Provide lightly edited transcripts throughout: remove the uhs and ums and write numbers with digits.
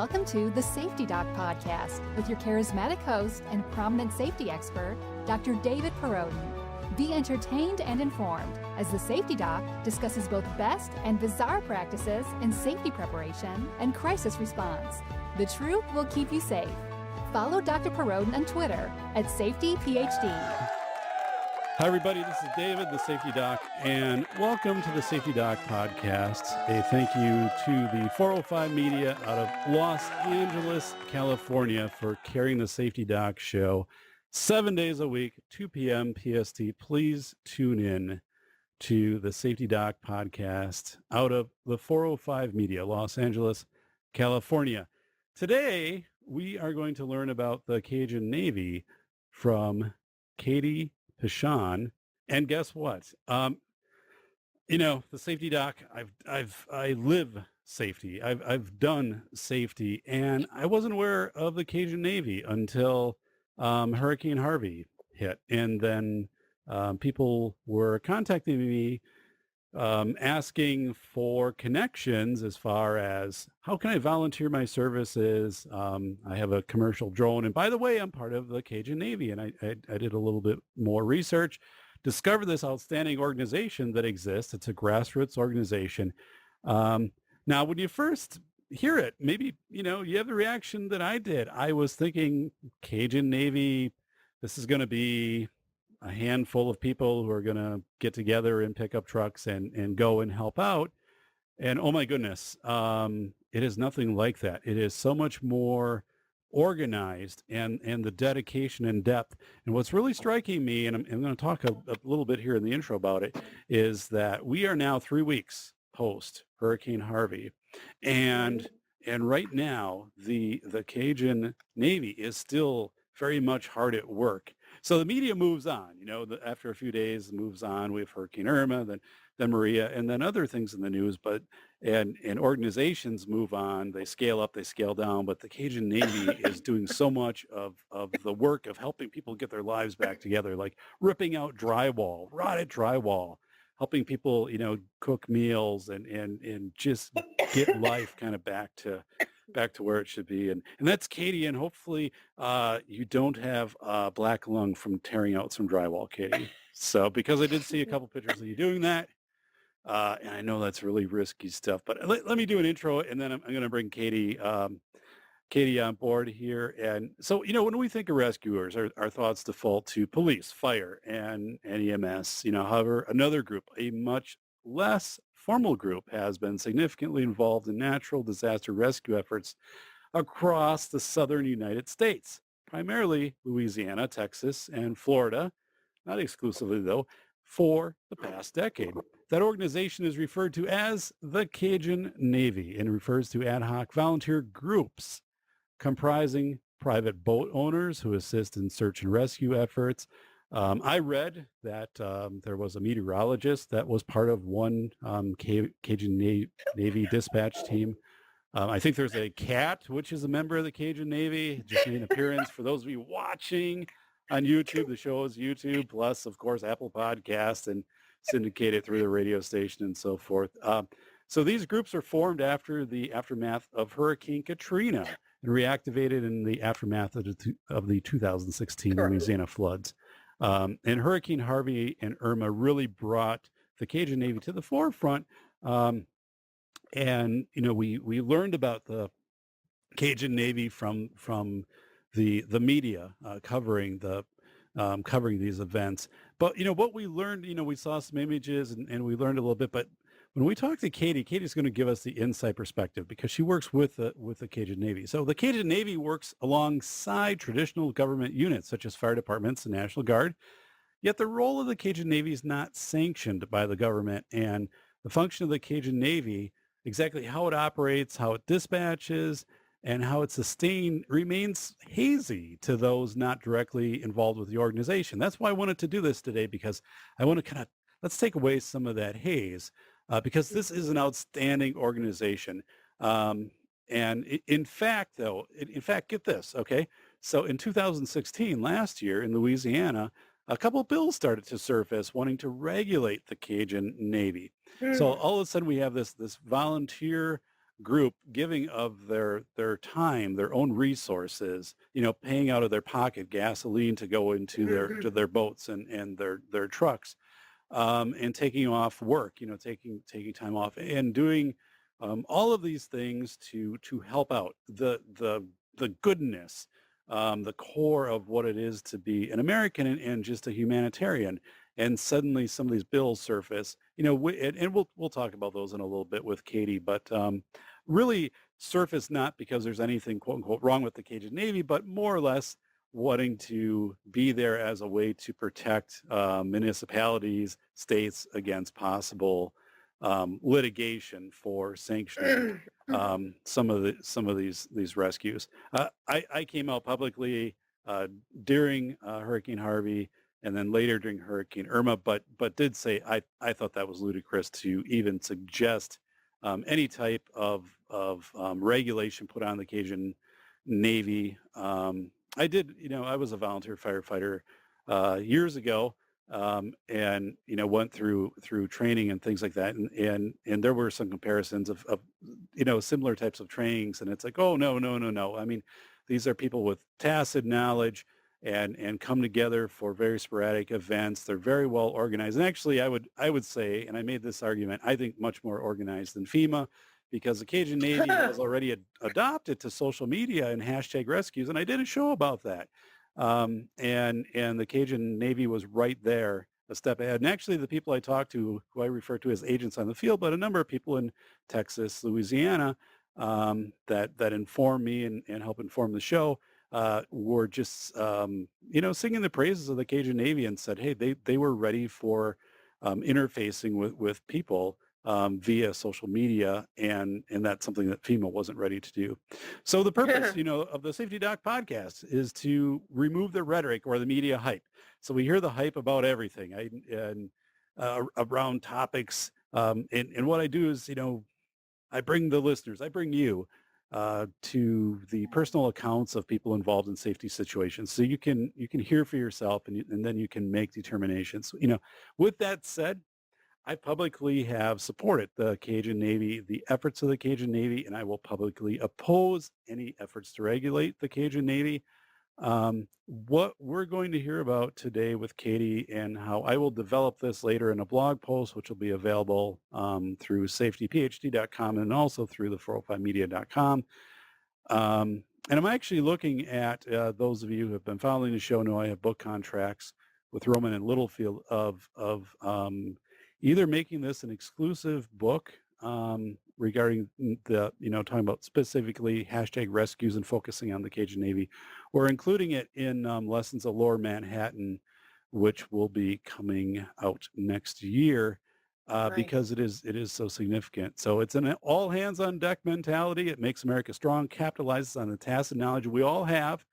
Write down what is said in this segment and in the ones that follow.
welcome to the Safety Doc Podcast with your charismatic host and prominent safety expert, Dr. David Perrodin. Be entertained and informed as the Safety Doc discusses both best and bizarre practices in safety preparation and crisis response. The truth will keep you safe. Follow Dr. Perrodin on Twitter at SafetyPhD. Hi, everybody. This is David, the Safety Doc, and welcome to the Safety Doc Podcast. A thank you to the 405 Media out of Los Angeles, California, for carrying the Safety Doc show 7 days a week, 2 p.m. PST. Please tune in to the Safety Doc Podcast out of the 405 Media, Los Angeles, California. Today, we are going to learn about the Cajun Navy from Katie Pechon, and guess what? The Safety Doc. I live safety. I've done safety, and I wasn't aware of the Cajun Navy until Hurricane Harvey hit, and then people were contacting me, asking for connections as far as how can I volunteer my services. I have a commercial drone, and by the way, I'm part of the Cajun Navy, and I did a little bit more research, discovered this outstanding organization that exists. It's a grassroots organization. Now, when you first hear it, maybe you have the reaction that I did. I was thinking Cajun Navy, this is going to be a handful of people who are going to get together and pick up trucks and go and help out. And oh my goodness, it is nothing like that. It is so much more organized, and the dedication and depth. And what's really striking me, and I'm going to talk a little bit here in the intro about it, is that we are now 3 weeks post Hurricane Harvey. And right now, the Cajun Navy is still very much hard at work. So the media moves on, after a few days it moves on. We have Hurricane Irma, then Maria, and then other things in the news, and organizations move on, they scale up, they scale down, but the Cajun Navy is doing so much of the work of helping people get their lives back together, like ripping out drywall, rotted drywall, helping people, cook meals and just get life kind of back to where it should be. And that's Katie. And hopefully you don't have a black lung from tearing out some drywall, Katie. So, because I did see a couple pictures of you doing that. And I know that's really risky stuff, but let me do an intro, and then I'm going to bring Katie on board here. And so, when we think of rescuers, our thoughts default to police, fire, and EMS. However, another group, a much less formal group, has been significantly involved in natural disaster rescue efforts across the southern United States, primarily Louisiana, Texas, and Florida, not exclusively though, for the past decade. That organization is referred to as the Cajun Navy and refers to ad hoc volunteer groups comprising private boat owners who assist in search and rescue efforts. I read that there was a meteorologist that was part of one Cajun Navy dispatch team. I think there's a cat, which is a member of the Cajun Navy, just made an appearance. For those of you watching on YouTube, the show is YouTube, plus, of course, Apple Podcasts, and syndicated through the radio station and so forth. So these groups are formed after the aftermath of Hurricane Katrina and reactivated in the aftermath of the 2016 Louisiana floods. And Hurricane Harvey and Irma really brought the Cajun Navy to the forefront. And we learned about the Cajun Navy from the media covering these events. But what we learned, we saw some images and we learned a little bit. But when we talk to Katie, Katie's going to give us the inside perspective because she works with the Cajun Navy. So the Cajun Navy works alongside traditional government units such as fire departments and National Guard. Yet the role of the Cajun Navy is not sanctioned by the government, and the function of the Cajun Navy, exactly how it operates, how it dispatches, and how it's sustained, remains hazy to those not directly involved with the organization. That's why I wanted to do this today, because I want to let's take away some of that haze, because this is an outstanding organization. And in fact, get this, okay? So in 2016, last year in Louisiana, a couple bills started to surface wanting to regulate the Cajun Navy. So all of a sudden we have this volunteer group giving of their time, their own resources, paying out of their pocket gasoline to go into their boats and their trucks, and taking off work, taking time off and doing all of these things to help out the goodness, the core of what it is to be an American and just a humanitarian. And suddenly some of these bills surface, and we'll talk about those in a little bit with Katie, but really surface not because there's anything quote unquote wrong with the Cajun Navy, but more or less wanting to be there as a way to protect municipalities, states against possible litigation for sanctioning some of these rescues. I came out publicly during Hurricane Harvey and then later during Hurricane Irma, but did say I thought that was ludicrous to even suggest any type of regulation put on the Cajun Navy. I did, I was a volunteer firefighter years ago, and went through training and things like that, and there were some comparisons of similar types of trainings, and it's like, oh no. I mean, these are people with tacit knowledge and come together for very sporadic events. They're very well organized, and actually, I would say, and I made this argument, I think much more organized than FEMA, because the Cajun Navy has already adopted to social media and hashtag rescues, and I did a show about that. And the Cajun Navy was right there, a step ahead. And actually, the people I talked to, who I refer to as agents on the field, but a number of people in Texas, Louisiana, that informed me and helped inform the show, were just singing the praises of the Cajun Navy and said, hey, they were ready for interfacing with people via social media, and that's something that FEMA wasn't ready to do. So the purpose, of the Safety Doc podcast is to remove the rhetoric or the media hype. So we hear the hype about everything and around topics, and what I do is, I bring the listeners, I bring you to the personal accounts of people involved in safety situations, so you can hear for yourself, and then you can make determinations. With that said, I publicly have supported the Cajun Navy, the efforts of the Cajun Navy, and I will publicly oppose any efforts to regulate the Cajun Navy. What we're going to hear about today with Katie, and how I will develop this later in a blog post, which will be available through safetyphd.com and also through the 405media.com. And I'm actually looking at, those of you who have been following the show know I have book contracts with Roman and Littlefield of either making this an exclusive book regarding the, talking about specifically hashtag rescues and focusing on the Cajun Navy, or including it in Lessons of Lower Manhattan, which will be coming out next year, Nice. because it is so significant. So it's an all hands on deck mentality. It makes America strong, capitalizes on the tacit knowledge we all have,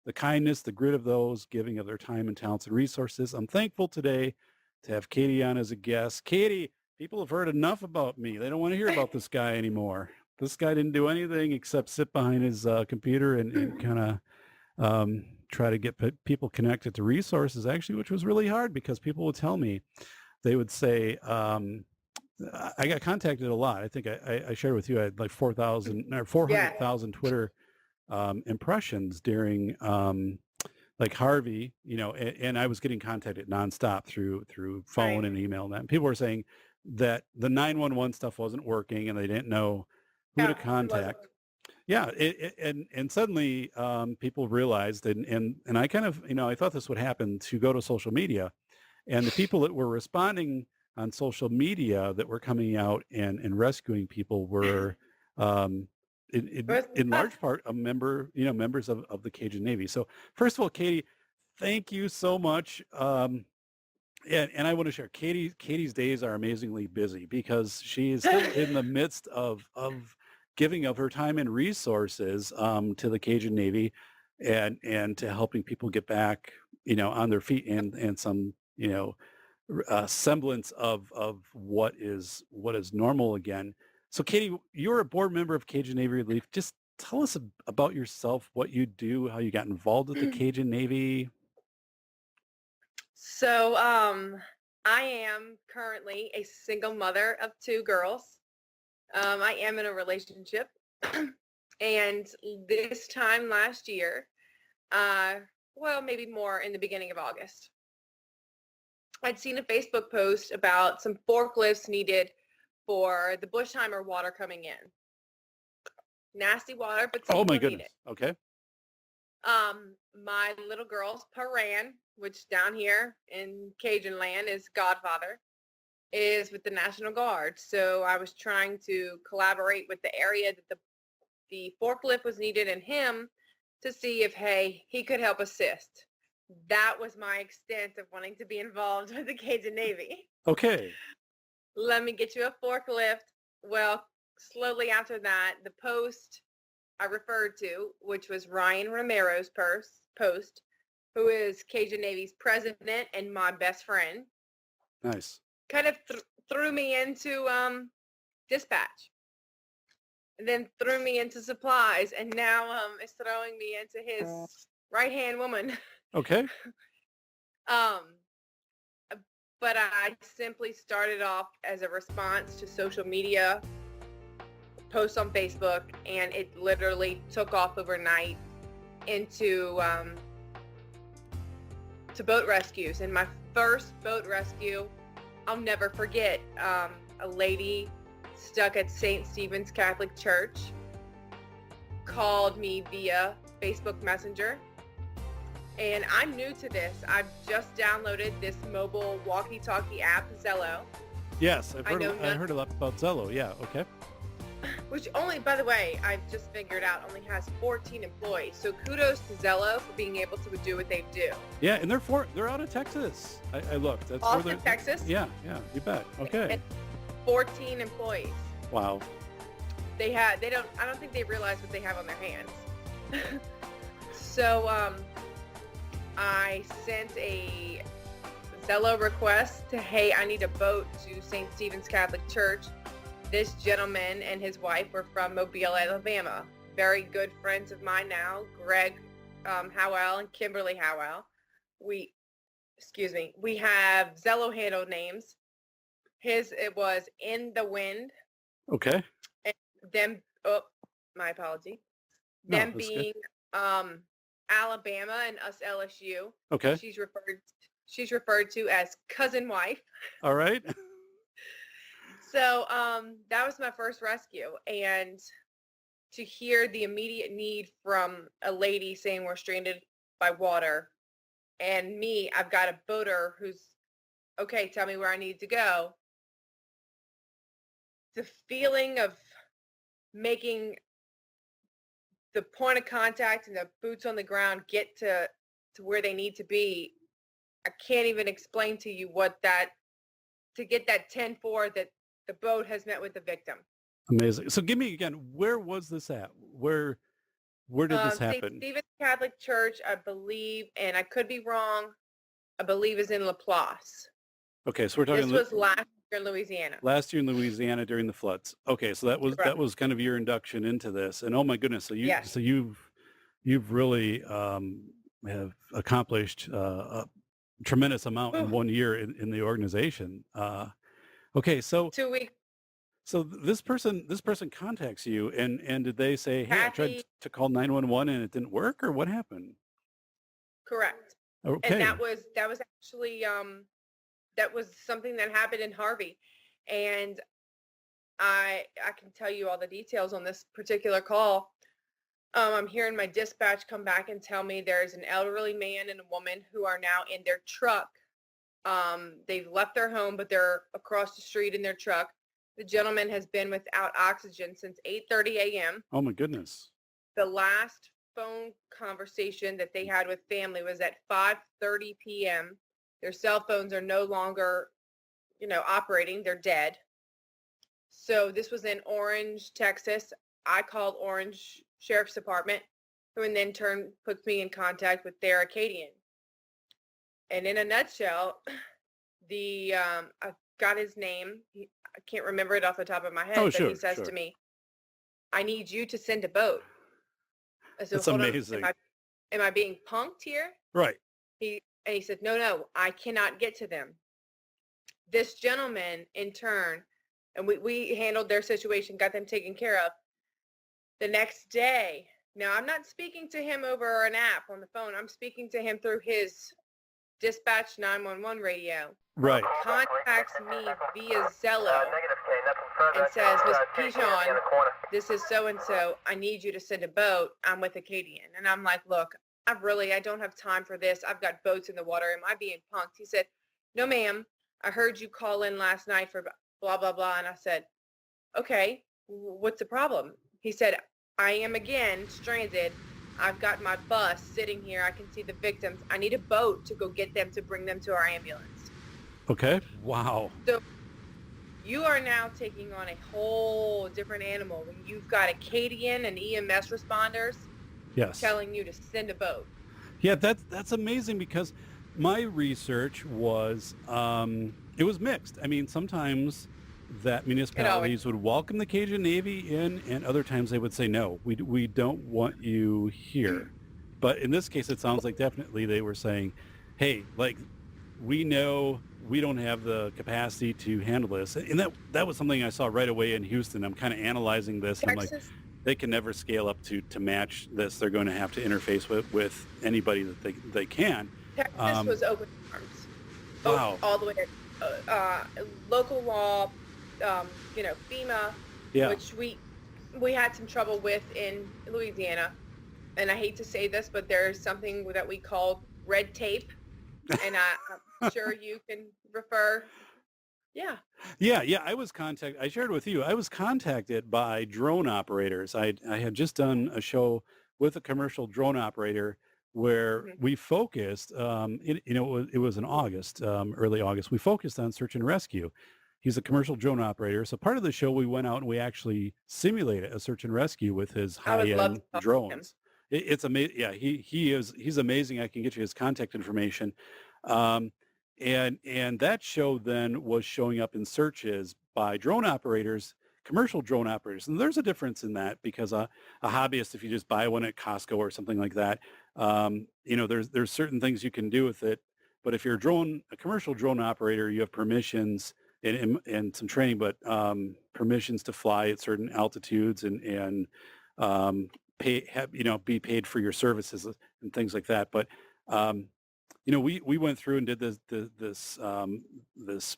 the kindness, the grit of those giving of their time and talents and resources. I'm thankful today to have Katie on as a guest. Katie, people have heard enough about me. They don't want to hear about this guy anymore. This guy didn't do anything except sit behind his computer and kind of try to get people connected to resources, actually, which was really hard, because people would tell me, they would say, I got contacted a lot. I think I shared with you, I had like 400,000 Twitter impressions during like Harvey, and I was getting contacted nonstop through phone and email and that. And people were saying that the 911 stuff wasn't working and they didn't know who to contact. Yeah, and suddenly people realized, and I kind of, I thought this would happen, to go to social media, and the people that were responding on social media that were coming out and rescuing people were in large part members of the Cajun Navy. So first of all, Katie, thank you so much. And I want to share, Katie's days are amazingly busy, because she is still in the midst of giving of her time and resources to the Cajun Navy, and to helping people get back, on their feet, and some, semblance of what is normal again. So Katie, you're a board member of Cajun Navy Relief. Just tell us about yourself, what you do, how you got involved with the Cajun Navy. So I am currently a single mother of 2 girls. I am in a relationship. And this time last year, well, maybe more in the beginning of August, I'd seen a Facebook post about some forklifts needed for the Bushheimer water coming in. Nasty water, but some Oh my people need goodness. it. Okay. My little girl's Paran, which down here in Cajun land is godfather, is with the National Guard. So I was trying to collaborate with the area that the forklift was needed in him to see if, hey, he could help assist. That was my extent of wanting to be involved with the Cajun Navy. Okay. Let me get you a forklift. Well, slowly after that, the post I referred to, which was Ryan Romero's post, who is Cajun Navy's president and my best friend, Nice. kind of threw me into dispatch, and then threw me into supplies, and now is throwing me into his right-hand woman. Okay. But I simply started off as a response to social media posts on Facebook, and it literally took off overnight into to boat rescues. And my first boat rescue, I'll never forget. A lady stuck at St. Stephen's Catholic Church called me via Facebook Messenger. And I'm new to this. I've just downloaded this mobile walkie-talkie app, Zello. Yes, I heard a lot about Zello. Yeah, okay. Which only, by the way, I've just figured out only has 14 employees. So kudos to Zello for being able to do what they do. Yeah, and they're out of Texas. I looked. That's Austin, Texas? Yeah, you bet. Okay. And 14 employees. Wow. I don't think they realize what they have on their hands. So I sent a Zello request to, hey, I need a boat to St. Stephen's Catholic Church. This gentleman and his wife were from Mobile, Alabama. Very good friends of mine now, Greg Howell and Kimberly Howell. We have Zello handle names. It was In the Wind. Okay. And my apology. No, them being Alabama and us LSU. Okay. She's referred to as cousin wife. All right. So that was my first rescue, and to hear the immediate need from a lady saying we're stranded by water, and me, I've got a boater who's, okay, tell me where I need to go. The feeling of making the point of contact and the boots on the ground get to where they need to be, I can't even explain to you to get that 10-4 that the boat has met with the victim. Amazing. So give me again, where was this at? Where did this happen? St. Stephen's Catholic Church, I believe, and I could be wrong, I believe is in Laplace. Okay, so we're talking. This was last year in Louisiana. Last year in Louisiana during the floods. Okay, so that was kind of your induction into this, and oh my goodness, so you've really have accomplished a tremendous amount in 1 year in the organization. Okay, so 2 weeks. So this person contacts you, and did they say, hey, I tried Kathy, to call 911 and it didn't work, or what happened? correct. Okay. And that was actually that was something that happened in Harvey, and I can tell you all the details on this particular call. I'm hearing my dispatch come back and tell me there's an elderly man and a woman who are now in their truck. They've left their home, but they're across the street in their truck. The gentleman has been without oxygen since 8:30 a.m. Oh my goodness. The last phone conversation that they had with family was at 5:30 p.m. Their cell phones are no longer, operating. They're dead. So this was in Orange, Texas. I called Orange Sheriff's Department, who in then turn puts me in contact with their Acadian. And in a nutshell, I've got his name. I can't remember it off the top of my head, but he says to me, I need you to send a boat. I said, that's amazing. Am I being punked here? Right. He said, no, I cannot get to them. This gentleman, in turn, And we handled their situation, got them taken care of. The next day, now I'm not speaking to him over an app on the phone. I'm speaking to him through his dispatch 911 radio. Right. Contacts me via Zello and says, Miss Pechon, this is so-and-so. I need you to send a boat. I'm with Acadian. And I'm like, look, I don't have time for this. I've got boats in the water. Am I being punked? He said, no, ma'am. I heard you call in last night for blah, blah, blah. And I said, okay, what's the problem? He said, I am again stranded. I've got my bus sitting here. I can see the victims. I need a boat to go get them to bring them to our ambulance. Okay. Wow. So you are now taking on a whole different animal when you've got Acadian and EMS responders Yes. telling you to send a boat. Yeah, that's amazing because my research was it was mixed. I mean, sometimes that municipalities would welcome the Cajun Navy in, and other times they would say, no, we don't want you here. But in this case, it sounds like definitely they were saying, hey, like, we know we don't have the capacity to handle this. And that was something I saw right away in Houston. I'm kind of analyzing this. And I'm like, they can never scale up to match this. They're going to have to interface with anybody that they can. Texas was open arms. Wow. All the way to local law, FEMA, Yeah. which we had some trouble with in Louisiana. And I hate to say this, but there's something that we call red tape. And I'm sure you can refer. Yeah. Yeah. I shared with you, I was contacted by drone operators. I had just done a show with a commercial drone operator where we focused, it was in August, early August. We focused on search and rescue. He's a commercial drone operator. So part of the show, we went out and we actually simulated a search and rescue with his high-end drones. It's amazing. Yeah, he's amazing. I can get you his contact information. And that show then was showing up in searches by drone operators, commercial drone operators. And there's a difference in that because a hobbyist, if you just buy one at Costco or something like that, there's certain things you can do with it. But if you're a commercial drone operator, you have permissions and some training, but permissions to fly at certain altitudes and be paid for your services and things like that. But we went through and did this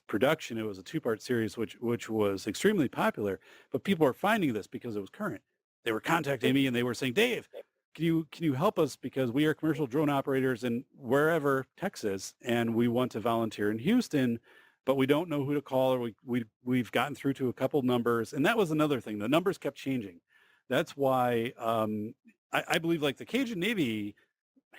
production. It was a 2-part series, which was extremely popular. But people are finding this because it was current. They were contacting me and they were saying, Dave, can you help us because we are commercial drone operators in wherever, Texas, and we want to volunteer in Houston, but we don't know who to call, or we've gotten through to a couple numbers. And that was another thing. The numbers kept changing. That's why I believe like the Cajun Navy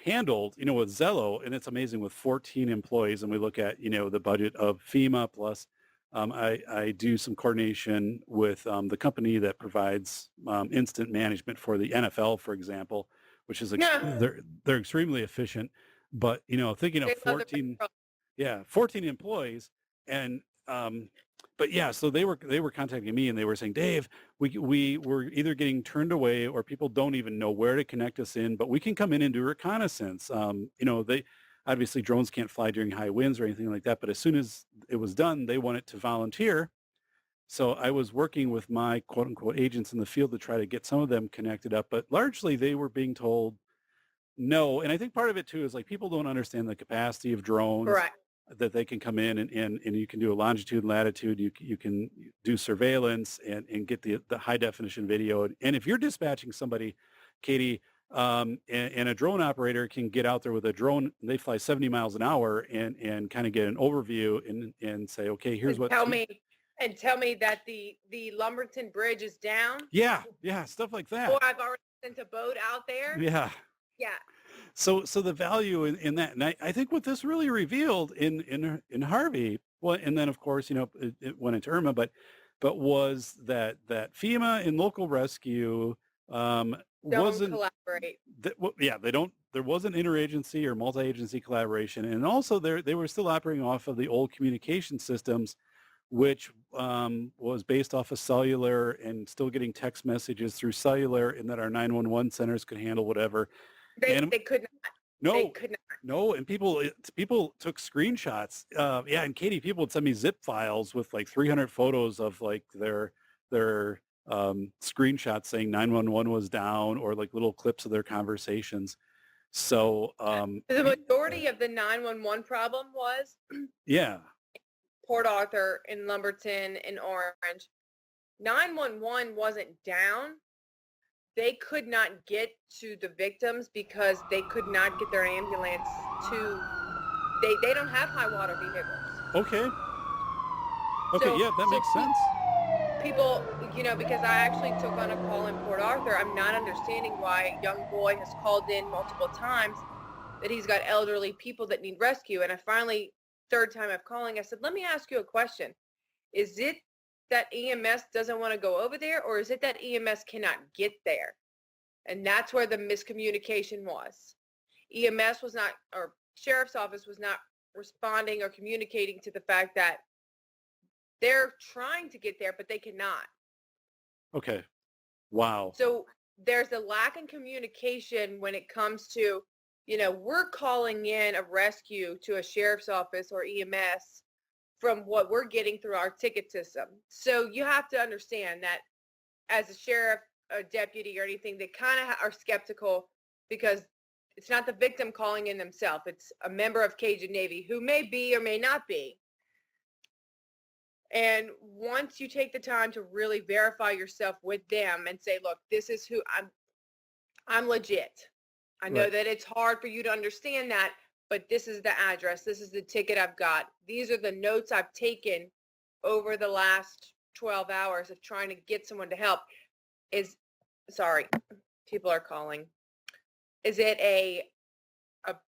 handled, with Zello, and it's amazing with 14 employees. And we look at, the budget of FEMA plus I do some coordination with the company that provides instant management for the NFL, for example, which is they're extremely efficient. But thinking of 14 employees, and but yeah, so they were contacting me and they were saying, Dave, we were either getting turned away or people don't even know where to connect us in, but we can come in and do reconnaissance. They obviously drones can't fly during high winds or anything like that, but as soon as it was done, they wanted to volunteer. So I was working with my quote unquote agents in the field to try to get some of them connected up, but largely they were being told no. And I think part of it too is like people don't understand the capacity of drones. Right. That they can come in and you can do a longitude and latitude. You can do surveillance and get the high definition video. And if you're dispatching somebody, Katie, and a drone operator can get out there with a drone, they fly 70 miles an hour and kind of get an overview and say, okay, here's what. Tell me that the Lumberton Bridge is down. Yeah, stuff like that. Or I've already sent a boat out there. Yeah. So the value in that, and I think what this really revealed in Harvey, well, and then of course it went into Irma, but was that FEMA and local rescue wasn't collaborate. They don't. There wasn't interagency or multi-agency collaboration, and also they were still operating off of the old communication systems, which was based off of cellular and still getting text messages through cellular, and that our 911 centers could handle whatever. They could not. They No, could not. no, and people took screenshots. Yeah, and Katie, people would send me zip files with like 300 photos of like their screenshots saying 911 was down, or like little clips of their conversations. So The majority of the 911 problem was yeah, Port Arthur, in Lumberton, in Orange. 911 wasn't down. They could not get to the victims because they could not get their ambulance to, they don't have high water vehicles. okay, So, yeah, that so makes sense. people, because I actually took on a call in Port Arthur, I'm not understanding why a young boy has called in multiple times that he's got elderly people that need rescue. And I finally, third time of calling, I said, let me ask you a question. Is it that EMS doesn't want to go over there, or is it that EMS cannot get there? And that's where the miscommunication was. EMS was not, or sheriff's office was not responding or communicating to the fact that they're trying to get there, but they cannot. Okay, wow. So there's a lack in communication when it comes to, we're calling in a rescue to a sheriff's office or EMS from what we're getting through our ticket system. So you have to understand that as a sheriff, a deputy, or anything, they kind of are skeptical because it's not the victim calling in themselves. It's a member of Cajun Navy who may be or may not be. And once you take the time to really verify yourself with them and say, look, this is who I'm legit. I know Right. that it's hard for you to understand that, but this is the address. This is the ticket I've got. These are the notes I've taken over the last 12 hours of trying to get someone to help. Sorry, people are calling. Is it a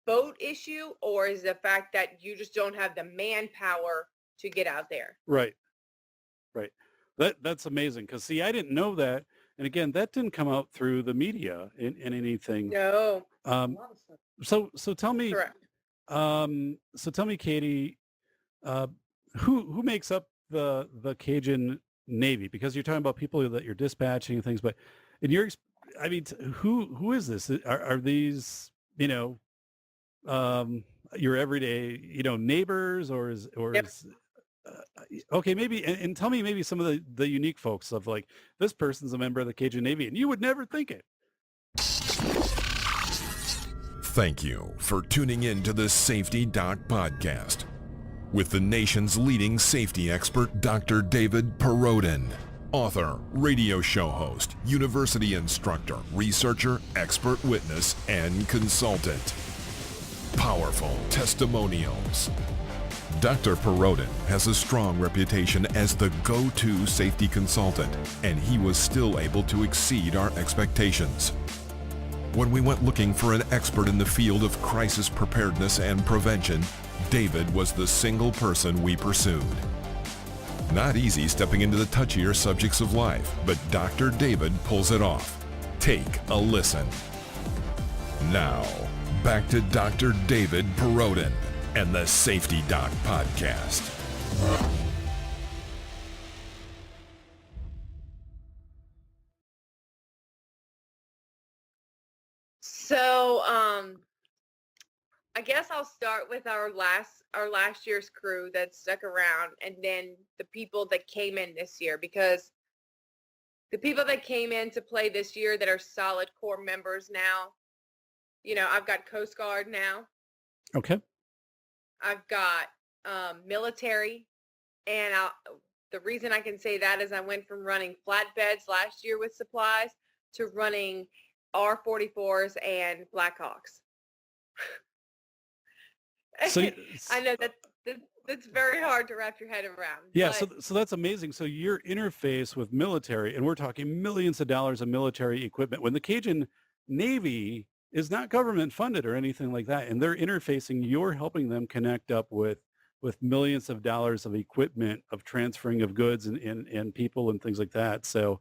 boat issue, or is the fact that you just don't have the manpower to get out there? Right. That's amazing, because see, I didn't know that, and again, that didn't come out through the media in anything. No. Um, so tell me, Correct. Katie, uh, who makes up the Cajun Navy? Because you're talking about people that you're dispatching and things, but in your, I mean, who is this? Are these, your everyday, neighbors, or Yep. is okay, maybe, and tell me maybe some of the unique folks of like, this person's a member of the Cajun Navy, and you would never think it. Thank you for tuning in to the Safety Doc Podcast with the nation's leading safety expert, Dr. David Perrodin, author, radio show host, university instructor, researcher, expert witness, and consultant. Powerful testimonials. Dr. Perrodin has a strong reputation as the go-to safety consultant, and he was still able to exceed our expectations. When we went looking for an expert in the field of crisis preparedness and prevention, David was the single person we pursued. Not easy stepping into the touchier subjects of life, but Dr. David pulls it off. Take a listen. Now, back to Dr. David Perrodin and the Safety Doc Podcast. So, I guess I'll start with our last year's crew that stuck around, and then the people that came in this year, because the people that came in to play this year that are solid core members now, I've got Coast Guard now. Okay. I've got military, and the reason I can say that is I went from running flatbeds last year with supplies to running R-44s and Blackhawks. So I know that's very hard to wrap your head around. yeah, but so that's amazing. So your interface with military, and we're talking millions of dollars of military equipment, when the Cajun Navy is not government funded or anything like that, and they're interfacing, you're helping them connect up with millions of dollars of equipment, of transferring of goods and people and things like that. So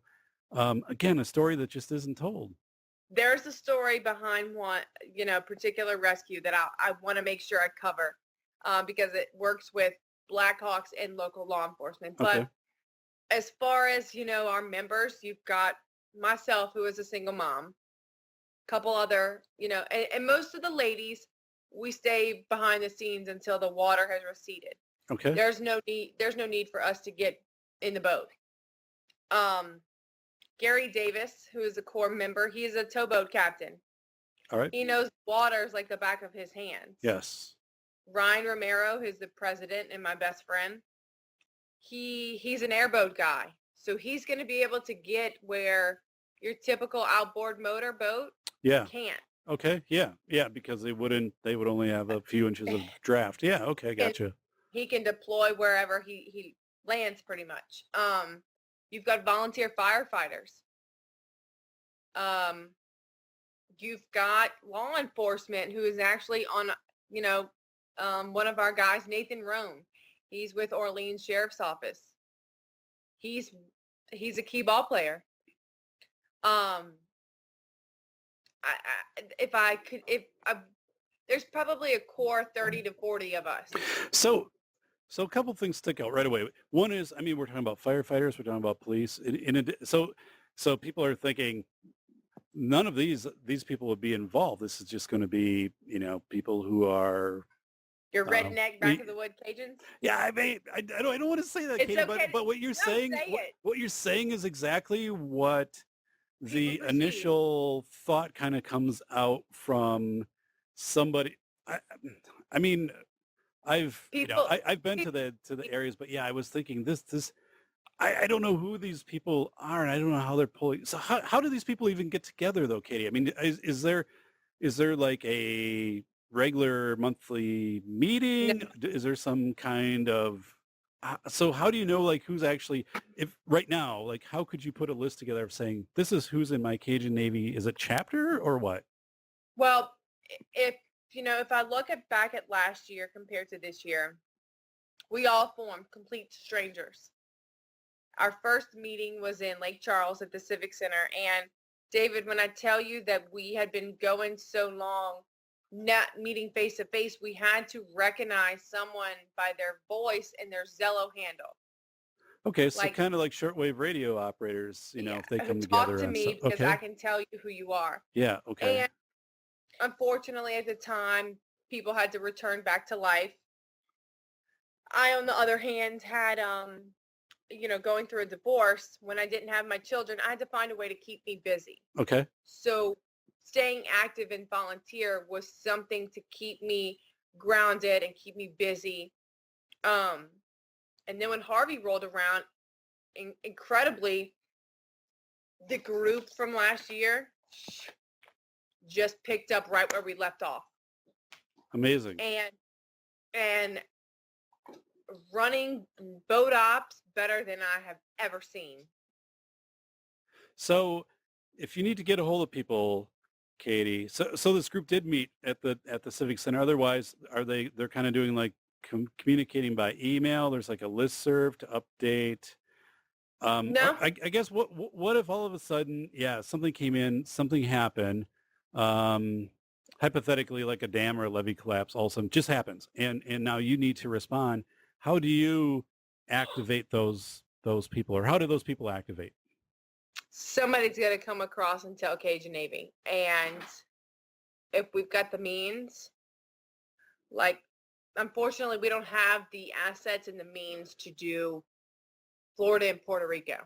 again, a story that just isn't told. there's a story behind one, particular rescue that I want to make sure I cover because it works with Blackhawks and local law enforcement. But Okay. as far as, our members, you've got myself, who is a single mom. couple other, and most of the ladies, we stay behind the scenes until the water has receded. Okay. There's no need for us to get in the boat. Gary Davis, who is a Corps member, he is a towboat captain. All right. He knows waters like the back of his hands. Yes. Ryan Romero, who's the president and my best friend, he's an airboat guy. So he's going to be able to get where your typical outboard motor boat can't. Okay. Yeah. Yeah. Because they would only have a few inches of draft. Yeah. Okay. Gotcha. And he can deploy wherever he lands pretty much. You've got volunteer firefighters. You've got law enforcement who is actually on, one of our guys, Nathan Roan. He's with Orleans Sheriff's Office. He's a key ball player. There's probably a core 30 to 40 of us. So a couple things stick out right away. One is, we're talking about firefighters, we're talking about police. So people are thinking none of these people would be involved. This is just going to be, people who are your redneck back of the wood Cajuns. Yeah, I don't want to say that, Katie, okay but what you're saying, what you're saying is exactly what the initial thought kind of comes out from somebody. I've been to the areas, but yeah, I was thinking I don't know who these people are, and I don't know how they're pulling. So how do these people even get together, though, Katie? Is there like a regular monthly meeting? No. Is there some kind of? So how do you know like who's actually? If right now, like how could you put a list together of saying this is who's in my Cajun Navy? Is it chapter or what? Well, if I look back at last year compared to this year, we all formed complete strangers. Our first meeting was in Lake Charles at the Civic Center. And David, when I tell you that we had been going so long, not meeting face to face, we had to recognize someone by their voice and their Zello handle. Okay, so kind of like shortwave radio operators, if they come together. Talk to me because I can tell you who you are. Yeah, okay. And unfortunately, at the time, people had to return back to life. I, on the other hand, had going through a divorce. When I didn't have my children, I had to find a way to keep me busy. Okay. So staying active and volunteer was something to keep me grounded and keep me busy. And then when Harvey rolled around, incredibly, the group from last year just picked up right where we left off. Amazing. And running boat ops better than I have ever seen. So if you need to get a hold of people, Katie, so this group did meet at the Civic Center. Otherwise, they're kind of doing like communicating by email? There's like a listserv to update. No. I guess what if all of a sudden, something came in, something happened, hypothetically like a dam or a levee collapse, all of a sudden just happens, and now you need to respond. How do you activate those people, or how do those people activate? Somebody's going to come across and tell Cajun Navy. And if we've got the means, like, unfortunately, we don't have the assets and the means to do Florida and Puerto Rico.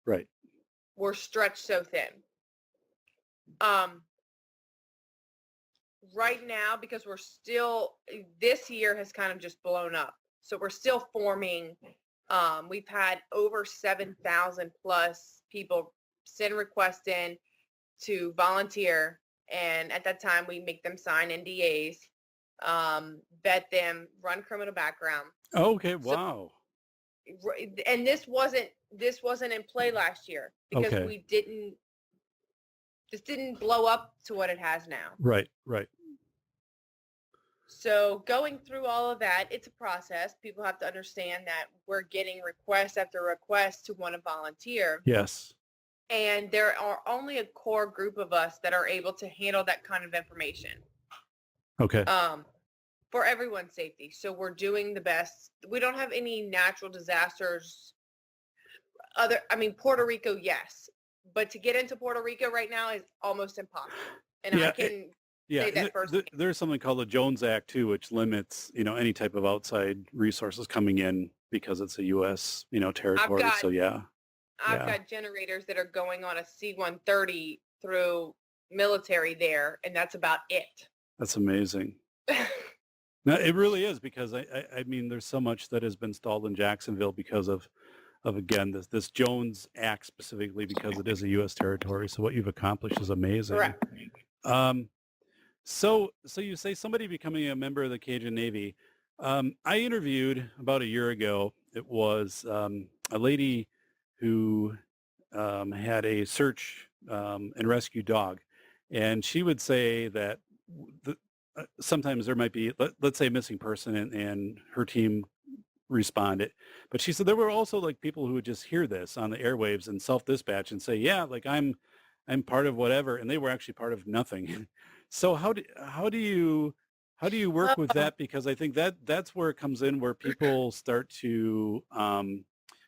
Right. We're stretched so thin. Right now, because this year has kind of just blown up. So we're still forming. We've had over 7,000 plus people send requests in to volunteer. And at that time, we make them sign NDAs, vet them, run criminal background. Oh, okay. Wow. And this wasn't in play last year because this didn't blow up to what it has now. Right. So going through all of that, it's a process. People have to understand that we're getting request after request to want to volunteer. Yes. And there are only a core group of us that are able to handle that kind of information. Okay. For everyone's safety. So we're doing the best. We don't have any natural disasters. Puerto Rico, yes. But to get into Puerto Rico right now is almost impossible. And I can yeah, say that first. there's something called the Jones Act too, which limits, any type of outside resources coming in because it's a U.S., territory. So I've got generators that are going on a C-130 through military there, and that's about it. That's amazing. No, it really is, because I mean, there's so much that has been stalled in Jacksonville because of again, this Jones Act specifically, because it is a U.S. territory. So what you've accomplished is amazing. Correct. So you say somebody becoming a member of the Cajun Navy. I interviewed about a year ago. It was a lady who had a search and rescue dog, and she would say that sometimes there might be, let's say, a missing person, and her team responded. But she said there were also like people who would just hear this on the airwaves and self-dispatch and say, yeah, like I'm part of whatever, and they were actually part of nothing. So how do you work with that? Because I think that's where it comes in, where people start to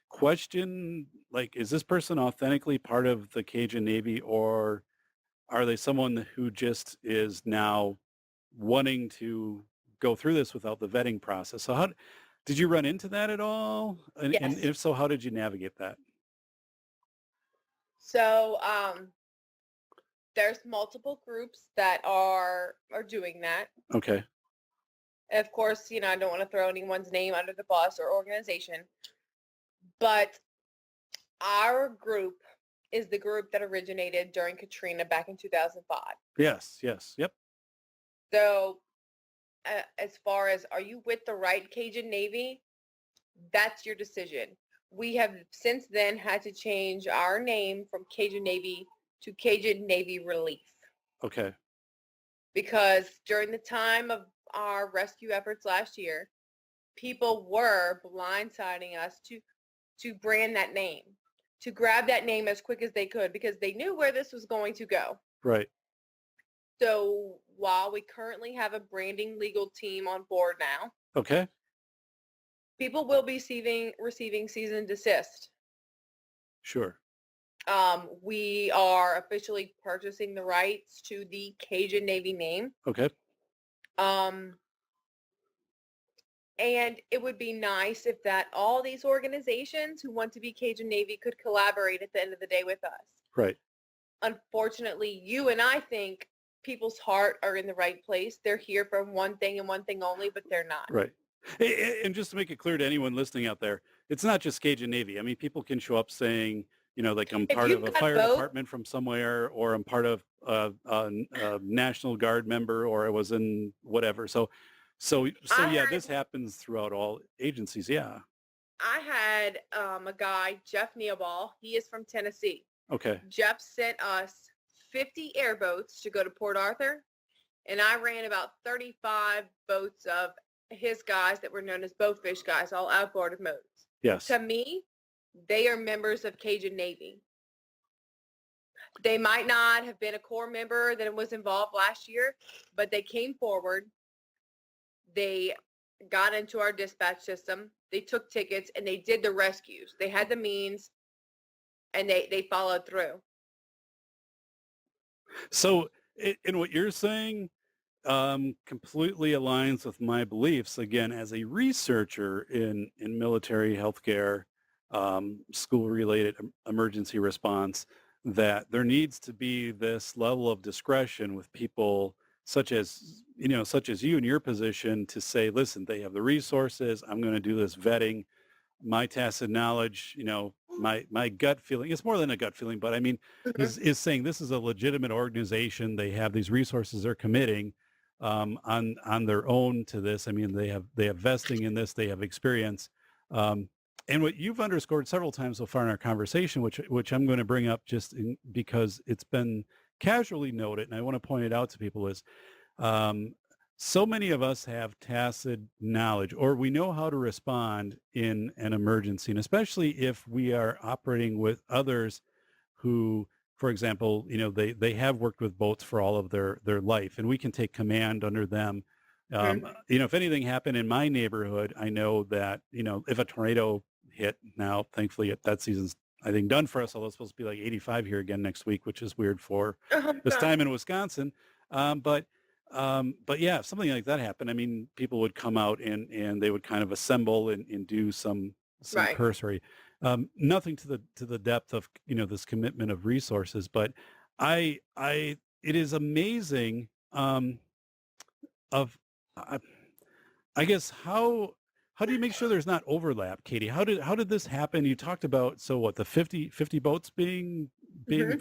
question, like, is this person authentically part of the Cajun Navy, or are they someone who just is now wanting to go through this without the vetting process? So how did you run into that at all? And Yes. if so, how did you navigate that? So there's multiple groups that are doing that. Okay. Of course, I don't want to throw anyone's name under the bus or organization, but our group is the group that originated during Katrina back in 2005. Yes. Yep. So as far as, are you with the right Cajun Navy? That's your decision. We have since then had to change our name from Cajun Navy to Cajun Navy Relief. Okay. Because during the time of our rescue efforts last year, people were blindsiding us to brand that name, to grab that name as quick as they could, because they knew where this was going to go. Right. So while we currently have a branding legal team on board now, Okay. people will be receiving cease and desist. Sure. We are officially purchasing the rights to the Cajun Navy name. Okay. And it would be nice if that all these organizations who want to be Cajun Navy could collaborate at the end of the day with us. Right. Unfortunately, you and I think people's heart are in the right place. They're here for one thing and one thing only, but they're not. Right. And just to make it clear to anyone listening out there, it's not just Cajun Navy. I mean, people can show up saying, like, I'm part of a fire department from somewhere, or I'm part of a National Guard member, or I was in whatever. So yeah, this happens throughout all agencies. Yeah. I had a guy, Jeff Neoball. He is from Tennessee. Okay. Jeff sent us 50 airboats to go to Port Arthur, and I ran about 35 boats of his guys that were known as Bowfish guys, all outboard modes. Yes. To me, they are members of Cajun Navy. They might not have been a core member that was involved last year, but they came forward. They got into our dispatch system. They took tickets, and they did the rescues. They had the means, and they followed through. So in what you're saying, completely aligns with my beliefs, again, as a researcher in military healthcare, school-related emergency response, that there needs to be this level of discretion with people such as you in your position, to say, listen, they have the resources. I'm going to do this vetting. My tacit knowledge, my gut feeling, it's more than a gut feeling, but I mean, is saying this is a legitimate organization. They have these resources they're committing on their own to this. I mean, they have vesting in this. They have experience. And what you've underscored several times so far in our conversation, which I'm going to bring up because it's been casually noted, and I want to point it out to people, is so many of us have tacit knowledge, or we know how to respond in an emergency, and especially if we are operating with others who, for example, they have worked with boats for all of their life, and we can take command under them. If anything happened in my neighborhood, I know that, if a tornado hit, now thankfully that season's I think, done for us, although it's supposed to be like 85 here again next week, which is weird for Oh, this God. time in Wisconsin. Um, but but yeah, if something like that happened, I mean, people would come out and they would kind of assemble and do some Right. cursory. Nothing to the depth of, this commitment of resources, but it is amazing of I, I guess how do you make sure there's not overlap, Katie? How did this happen? You talked about, so what, the 50 boats being hmm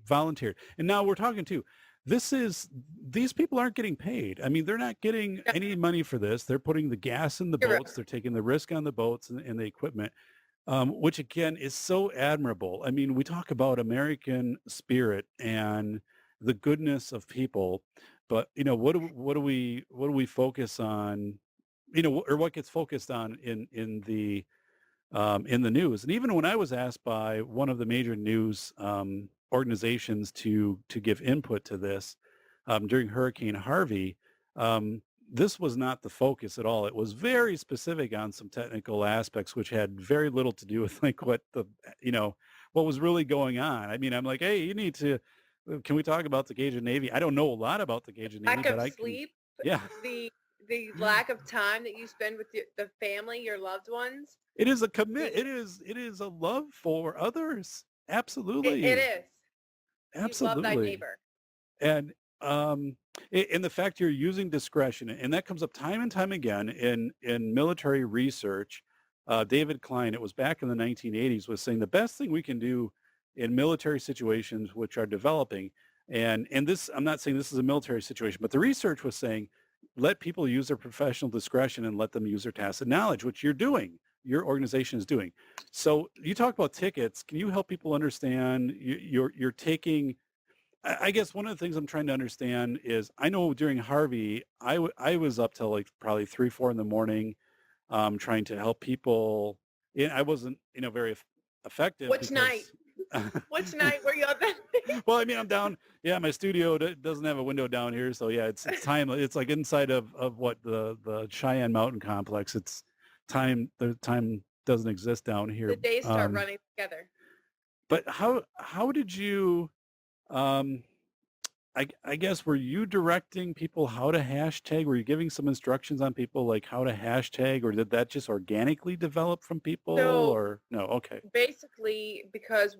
volunteered, and now we're talking to these people aren't getting paid. I mean, they're not getting No, any money for this. They're putting the gas in the zero. boats. They're taking the risk on the boats and the equipment, which again is so admirable. I mean, we talk about American spirit and the goodness of people, but what do we focus on? Or what gets focused on in the news. And even when I was asked by one of the major news organizations to give input to this during Hurricane Harvey, this was not the focus at all. It was very specific on some technical aspects, which had very little to do with like what was really going on. I mean, I'm like, hey, you need to. Can we talk about the Cajun Navy? I don't know a lot about the Cajun Navy, Lack but of I can. sleep, Yeah, the lack of time that you spend with the family, your loved ones. it is a commit. The It is a love for others. it Absolutely. is. You love thy Absolutely. neighbor. And and the fact you're using discretion, and that comes up time and time again in military research. David Klein, it was back in the 1980s, was saying the best thing we can do in military situations which are developing, and this, I'm not saying this is a military situation, but the research was saying let people use their professional discretion and let them use their tacit knowledge, which you're doing. Your organization is doing. So you talk about tickets. Can you help people understand you're taking? I guess one of the things I'm trying to understand is I know during Harvey, I was up till like probably 3, 4 in the morning, trying to help people. Yeah, I wasn't, very effective Which night? because, Which night were you up at? well, I mean, I'm down. Yeah, my studio doesn't have a window down here, so yeah, it's time. It's like inside of what the Cheyenne Mountain Complex. It's time. The time doesn't exist down here. The days start running together. But how did you? Um, I guess, were you directing people how to hashtag? Were you giving some instructions on people like how to hashtag, or did that just organically develop from people, So or no? Okay. basically, because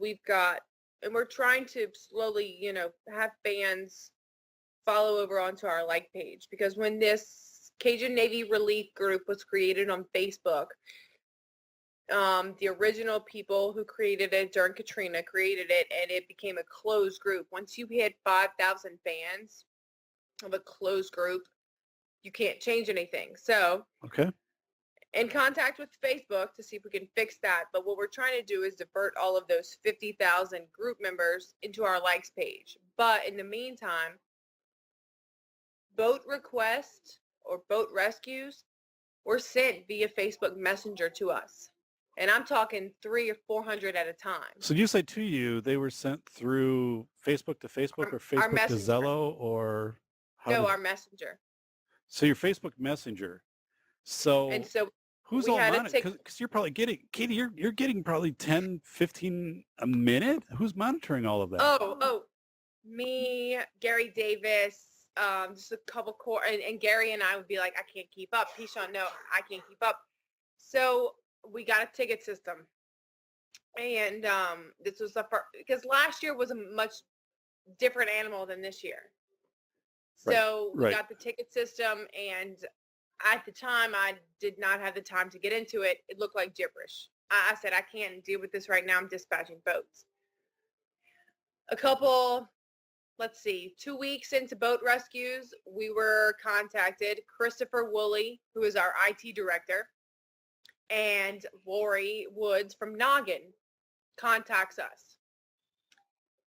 and we're trying to slowly, have fans follow over onto our like page, because when this Cajun Navy Relief group was created on Facebook, the original people who created it during Katrina created it, and it became a closed group. Once you hit 5,000 fans of a closed group, you can't change anything. So Okay. in contact with Facebook to see if we can fix that. But what we're trying to do is divert all of those 50,000 group members into our likes page. But in the meantime, boat requests or boat rescues were sent via Facebook Messenger to us. And I'm talking 300 or 400 at a time. So you say to you, they were sent through Facebook to Facebook, or Our Facebook to messenger. Zello, or how No, did? our messenger. So your Facebook Messenger. So And so who's we all had on to it? take, Because you're probably getting, Katie, you're getting probably 10, 15 a minute. Who's monitoring all of that? me, Gary Davis, just a couple core, and Gary and I would be like, I can't keep up. Pechon, no, I can't keep up. So we got a ticket system. And this was the first, because last year was a much different animal than this year. Right. So we Right. got the ticket system, and at the time, I did not have the time to get into it. It looked like gibberish. I said, I can't deal with this right now. I'm dispatching boats. A couple, 2 weeks into boat rescues, we were contacted. Christopher Woolley, who is our IT director, and Lori Woods from Noggin contacts us.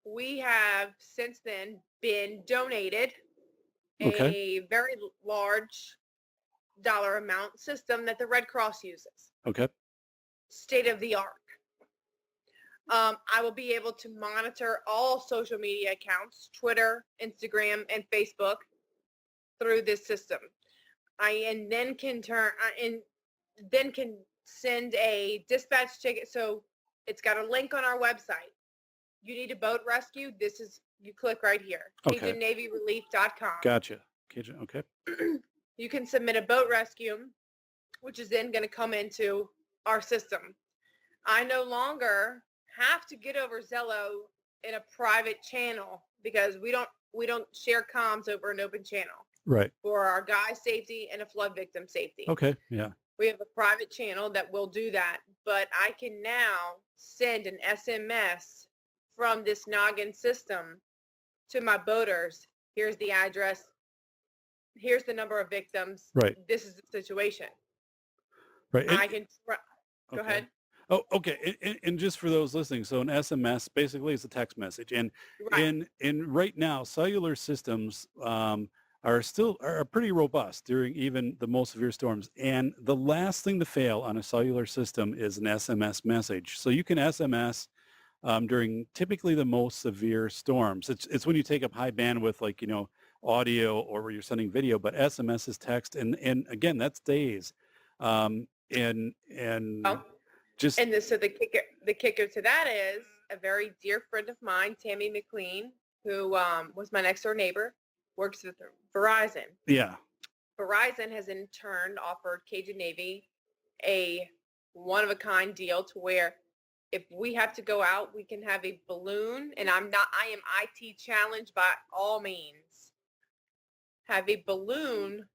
We have since then been donated Okay. a very large dollar amount system that the Red Cross uses. Okay. State of the art. I will be able to monitor all social media accounts, Twitter, Instagram, and Facebook, through this system. And then can send a dispatch ticket. So It's got a link on our website. You need a boat rescue. You click right here, Okay. CajunNavyRelief.com. Gotcha. Cajun. Okay. You can submit a boat rescue, which is then going to come into our system. I no longer have to get over Zello in a private channel because we don't share comms over an open channel Right. for our guy safety and a flood victim safety. Okay. Yeah. We have a private channel that will do that, but I can now send an SMS from this Noggin system to my boaters. Here's the address. Here's the number of victims. Right. This is the situation. Right. I can go Okay. ahead. Oh, okay. And just for those listening, so an SMS basically is a text message, and Right. in right now, cellular systems are pretty robust during even the most severe storms. And the last thing to fail on a cellular system is an SMS message. So you can SMS during typically the most severe storms. It's when you take up high bandwidth, like audio, or where you're sending video. But SMS is text, and again, that's days. And Oh, just so the kicker to that is a very dear friend of mine, Tammy McLean, who was my next door neighbor, works with Verizon. yeah. Verizon has in turn offered Cajun Navy a one-of-a-kind deal to where if we have to go out, we can have a balloon, and I am IT challenged by all means. Have a balloon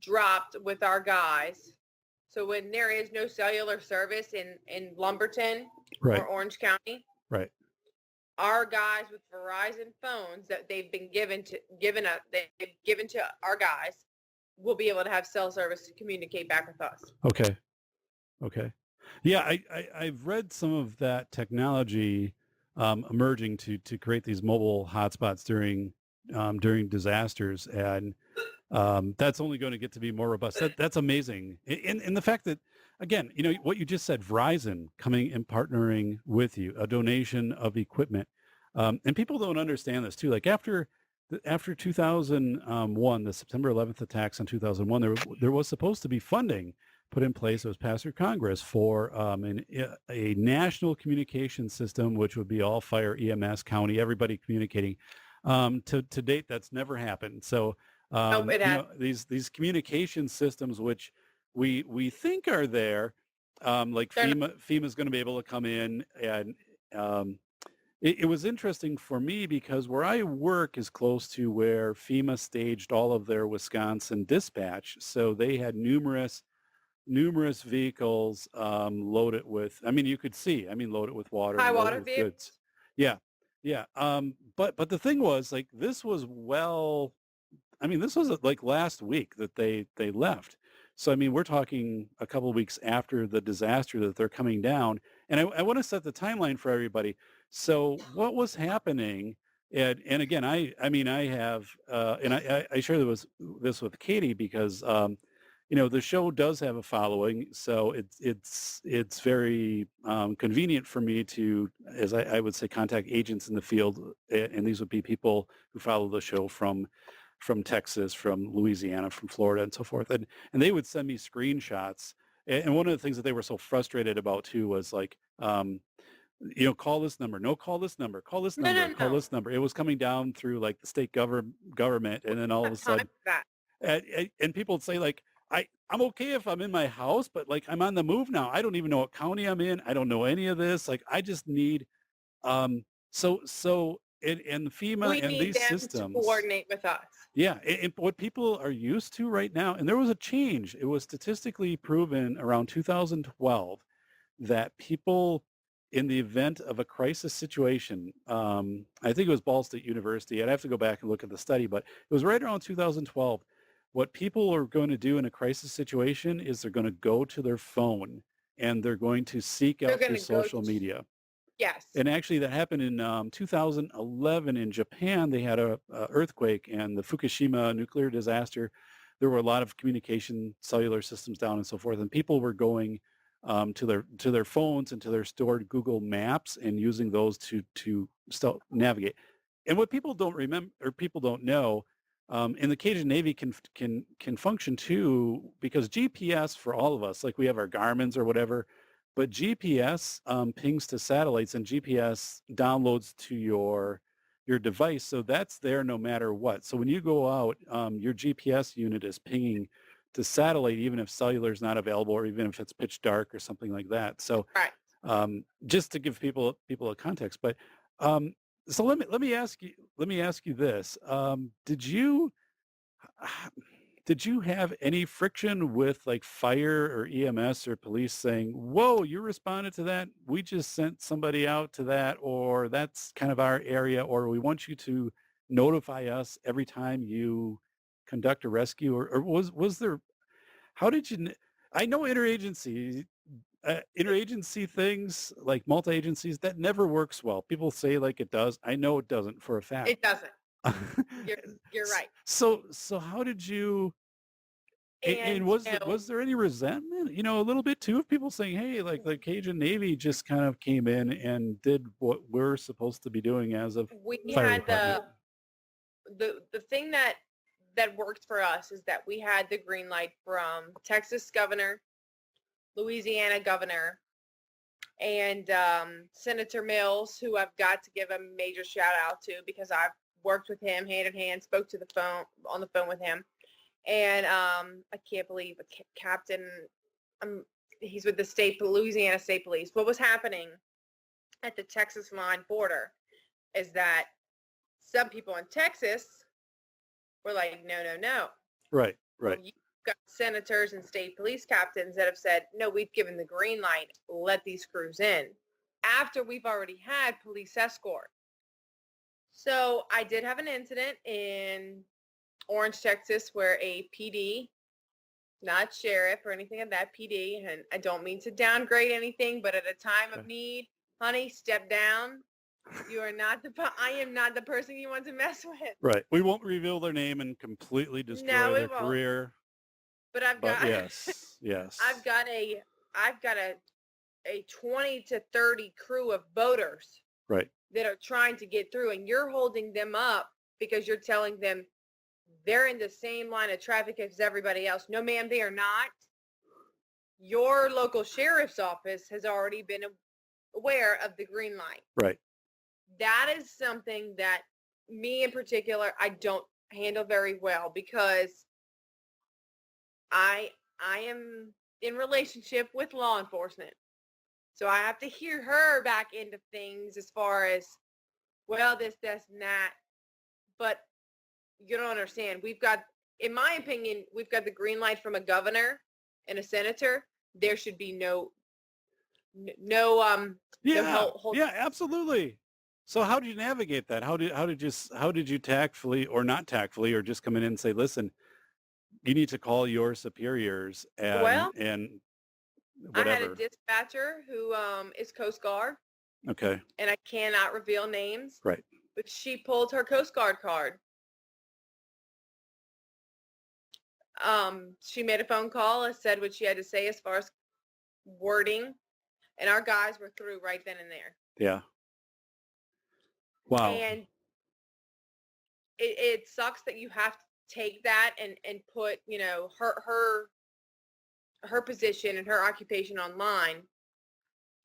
dropped with our guys. So when there is no cellular service in Lumberton Right. or Orange County, Right. our guys with Verizon phones that they've been given to our guys will be able to have cell service to communicate back with us. Okay. Okay. Yeah, I've read some of that technology emerging to create these mobile hotspots during disasters, and that's only going to get to be more robust. That's amazing. And the fact that, again, what you just said, Verizon coming and partnering with you, a donation of equipment, and people don't understand this too. Like after 2001, the September 11th attacks in 2001, there was supposed to be funding put in place. It was passed through Congress for a national communication system, which would be all fire, EMS, county, everybody communicating. To date, that's never happened. So these communication systems, which we think are there, like FEMA's going to be able to come in, and it was interesting for me because where I work is close to where FEMA staged all of their Wisconsin dispatch. So they had numerous vehicles loaded with, you could see, loaded with water, High and loaded water with vehicles. goods. Yeah. Yeah. But the thing was, like, this was this was like last week that they left. So, we're talking a couple of weeks after the disaster that they're coming down. And I want to set the timeline for everybody. So what was happening, and again, I have, and I share this with Katie because, the show does have a following. So it's very convenient for me to, as I would say, contact agents in the field. And these would be people who follow the show from Texas, from Louisiana, from Florida, and so forth. And they would send me screenshots. And one of the things that they were so frustrated about too was like, call this number, call this number, call this number, No. call this number. It was coming down through like the state government, and then all of a sudden, and people would say like, I'm okay if I'm in my house, but like I'm on the move now. I don't even know what county I'm in. I don't know any of this. Like I just need, so and FEMA We and need these them systems to coordinate with us. Yeah, and what people are used to right now, and there was a change. It was statistically proven around 2012 that people, in the event of a crisis situation, I think it was Ball State University. I'd have to go back and look at the study, but it was right around 2012. What people are going to do in a crisis situation is they're going to go to their phone and they're going to seek out through social media. Yes. And actually that happened in 2011 in Japan. They had a earthquake and the Fukushima nuclear disaster. There were a lot of communication cellular systems down and so forth. And people were going to their phones and to their stored Google Maps and using those to still navigate. And what people don't remember, or people don't know, and the Cajun Navy can function too, because GPS for all of us, like we have our Garmin's or whatever, but GPS pings to satellites and GPS downloads to your device, so that's there no matter what. So when you go out, your GPS unit is pinging to satellite, even if cellular is not available, or even if it's pitch dark or something like that. So Right. just to give people a context, but so let me ask you this: did you have any friction with like fire or EMS or police saying, "Whoa, you responded to that. We just sent somebody out to that," or "That's kind of our area," or "We want you to notify us every time you conduct a rescue," or was there? How did you? I know interagency things like multi-agencies that never works well. People say like it does. I know it doesn't for a fact. It doesn't. You're right. So how did you? And And was there any resentment, a little bit too, of people saying, "Hey, like the Cajun Navy just kind of came in and did what we're supposed to be doing as a we fire had department"? the thing that worked for us is that we had the green light from Texas governor, Louisiana governor, and Senator Mills, who I've got to give a major shout out to because I've worked with him hand in hand, spoke on the phone with him. And I can't believe Captain, he's with the Louisiana State Police. What was happening at the Texas line border is that some people in Texas were like, no, no, no. Right. You've got senators and state police captains that have said, no, we've given the green light. Let these crews in. After we've already had police escort. So I did have an incident in Orange, Texas, where a PD, not sheriff or anything of that, PD, and I don't mean to downgrade anything, but at a time of need, honey, step down. You are not I am not the person you want to mess with. Right. We won't reveal their name and completely destroy their career. But yes. I've got a 20 to 30 crew of boaters. Right. That are trying to get through, and you're holding them up because you're telling them they're in the same line of traffic as everybody else. No, ma'am, they are not. Your local sheriff's office has already been aware of the green light. Right. That is something that me in particular, I don't handle very well because I am in relationship with law enforcement. So I have to hear her back into things as far as, well, this, and that. But you don't understand. In my opinion, we've got the green light from a governor and a senator. There should be no yeah, absolutely. So how did you navigate that? How did you tactfully or not tactfully, or just come in and say, "Listen, you need to call your superiors," and whatever? I had a dispatcher who is Coast Guard. Okay. And I cannot reveal names. Right. But she pulled her Coast Guard card. She made a phone call and said what she had to say as far as wording, and our guys were through right then and there. Yeah. Wow. And it sucks that you have to take that and put, her position and her occupation online,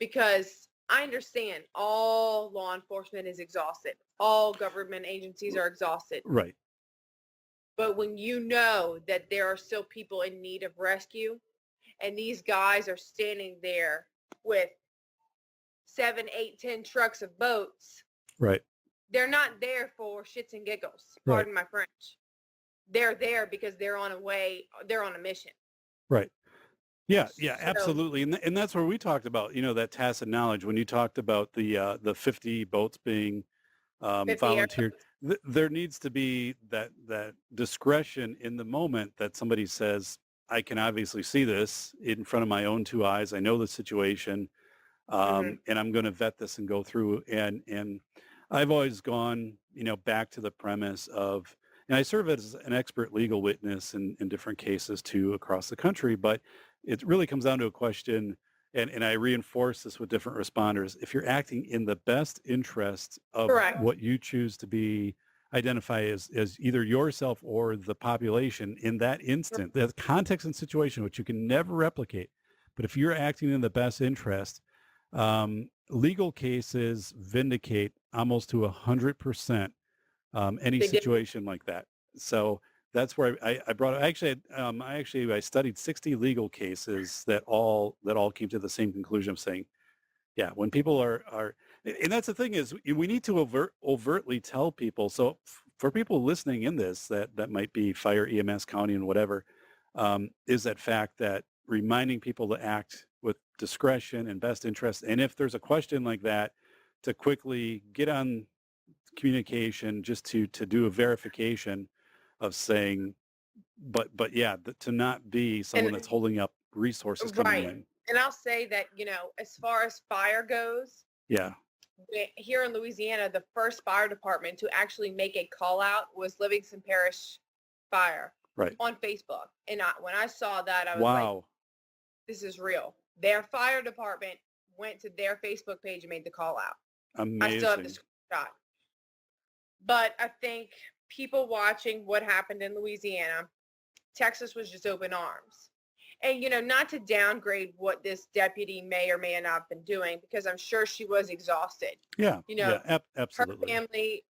because I understand all law enforcement is exhausted. All government agencies are exhausted. Right. But when you know that there are still people in need of rescue, and these guys are standing there with 7, 8, 10 trucks of boats. Right. They're not there for shits and giggles. Pardon my French. They're there because they're on a mission. Right. Yeah, absolutely. And that's where we talked about, that tacit knowledge. When you talked about the 50 boats being 50 volunteered, there needs to be that discretion in the moment that somebody says, I can obviously see this in front of my own 2 eyes. I know the situation, and I'm going to vet this and go through. And I've always gone, back to the premise of, and I serve as an expert legal witness in different cases too across the country, but it really comes down to a question, and I reinforce this with different responders. If you're acting in the best interest of what you choose to be identify as either yourself or the population in that instant, the context and situation, which you can never replicate, But if you're acting in the best interest, legal cases vindicate almost to 100% any They did. situation like that. So that's where I brought. I studied 60 legal cases that all came to the same conclusion of saying, yeah, when people are, and that's the thing is we need to overtly tell people. So for people listening in this that might be fire, EMS, county, and whatever, is that fact that reminding people to act with discretion and best interest. And if there's a question like that, to quickly get on communication just to do a verification of saying, but yeah, to not be someone And that's holding up resources coming right. in. And I'll say that, as far as fire goes, Yeah. here in Louisiana, the first fire department to actually make a call out was Livingston Parish Fire Right. on Facebook. And when I saw that, I was Wow. like, this is real. Their fire department went to their Facebook page and made the call out. Amazing. I still have the screenshot. But I think people watching what happened in Louisiana, Texas was just open arms. And, not to downgrade what this deputy may or may not have been doing, because I'm sure she was exhausted. Yeah. Her Absolutely. family,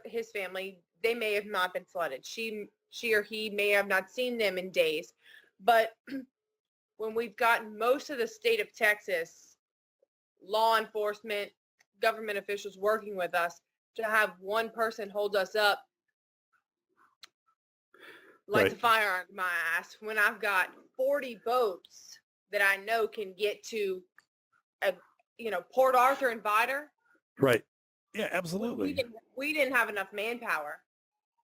his family, they may have not been flooded. She or he may have not seen them in days. But when we've gotten most of the state of Texas, law enforcement, government officials working with us, to have one person hold us up like the fire on my ass, when I've got 40 boats that I know can get to, Port Arthur and Vidor. Right. Yeah, absolutely. We didn't have enough manpower.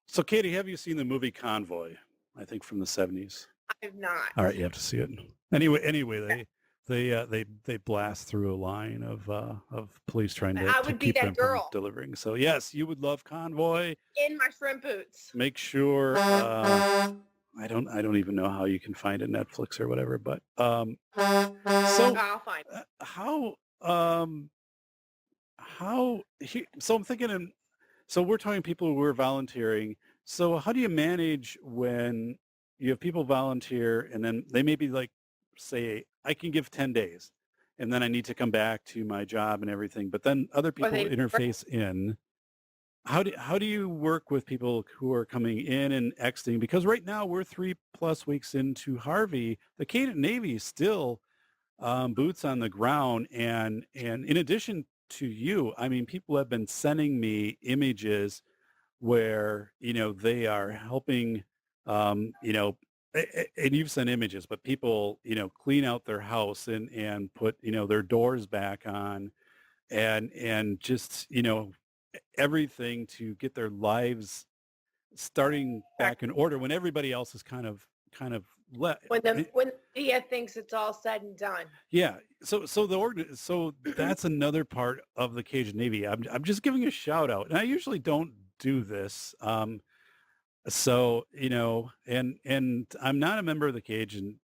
So, Katie, have you seen the movie Convoy? I think from the 70s. I have not. All right, you have to see it. Anyway, they blast through a line of police trying to keep them from delivering. So yes, you would love Convoy. In my shrimp boots. Make sure. I don't even know how you can find it, Netflix or whatever. But so I'll find it. So I'm thinking, so we're talking people who are volunteering. So how do you manage when you have people volunteer and then they may be like, say, I can give 10 days and then I need to come back to my job and everything. But then other people interface in. How do you work with people who are coming in and exiting? Because right now we're 3+ weeks into Harvey. The Cajun Navy is still boots on the ground. And in addition to you, I mean, people have been sending me images where, they are helping, and you've sent images, but people, clean out their house and put, their doors back on and just, everything to get their lives starting back in order when everybody else is kind of let. When the media thinks it's all said and done. Yeah. So that's another part of the Cajun Navy. I'm just giving a shout out, and I usually don't do this. So, and I'm not a member of the Cajun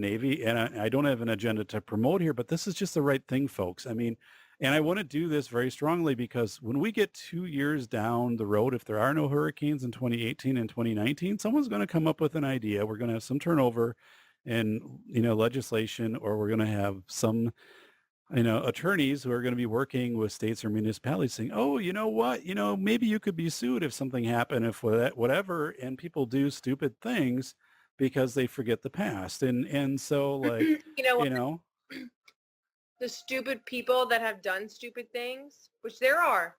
Navy, and I don't have an agenda to promote here, but this is just the right thing, folks. I mean, and I want to do this very strongly because when we get 2 years down the road, if there are no hurricanes in 2018 and 2019, someone's going to come up with an idea. We're going to have some turnover in, legislation, or we're going to have some, attorneys who are going to be working with states or municipalities saying, oh, you know what, maybe you could be sued if something happened, if whatever, and people do stupid things because they forget the past. And so like, the stupid people that have done stupid things, which there are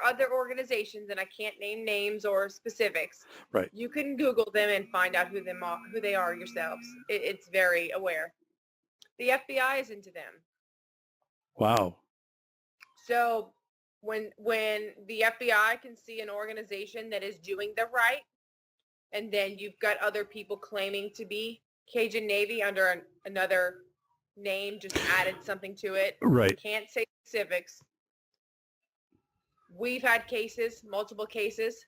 other organizations, and I can't name names or specifics. Right. You can Google them and find out who they are yourselves. It's very aware. The FBI is into them. Wow. So when the FBI can see an organization that is doing the right, and then you've got other people claiming to be Cajun Navy under another name, just added something to it. Right. Can't say specifics. We've had multiple cases.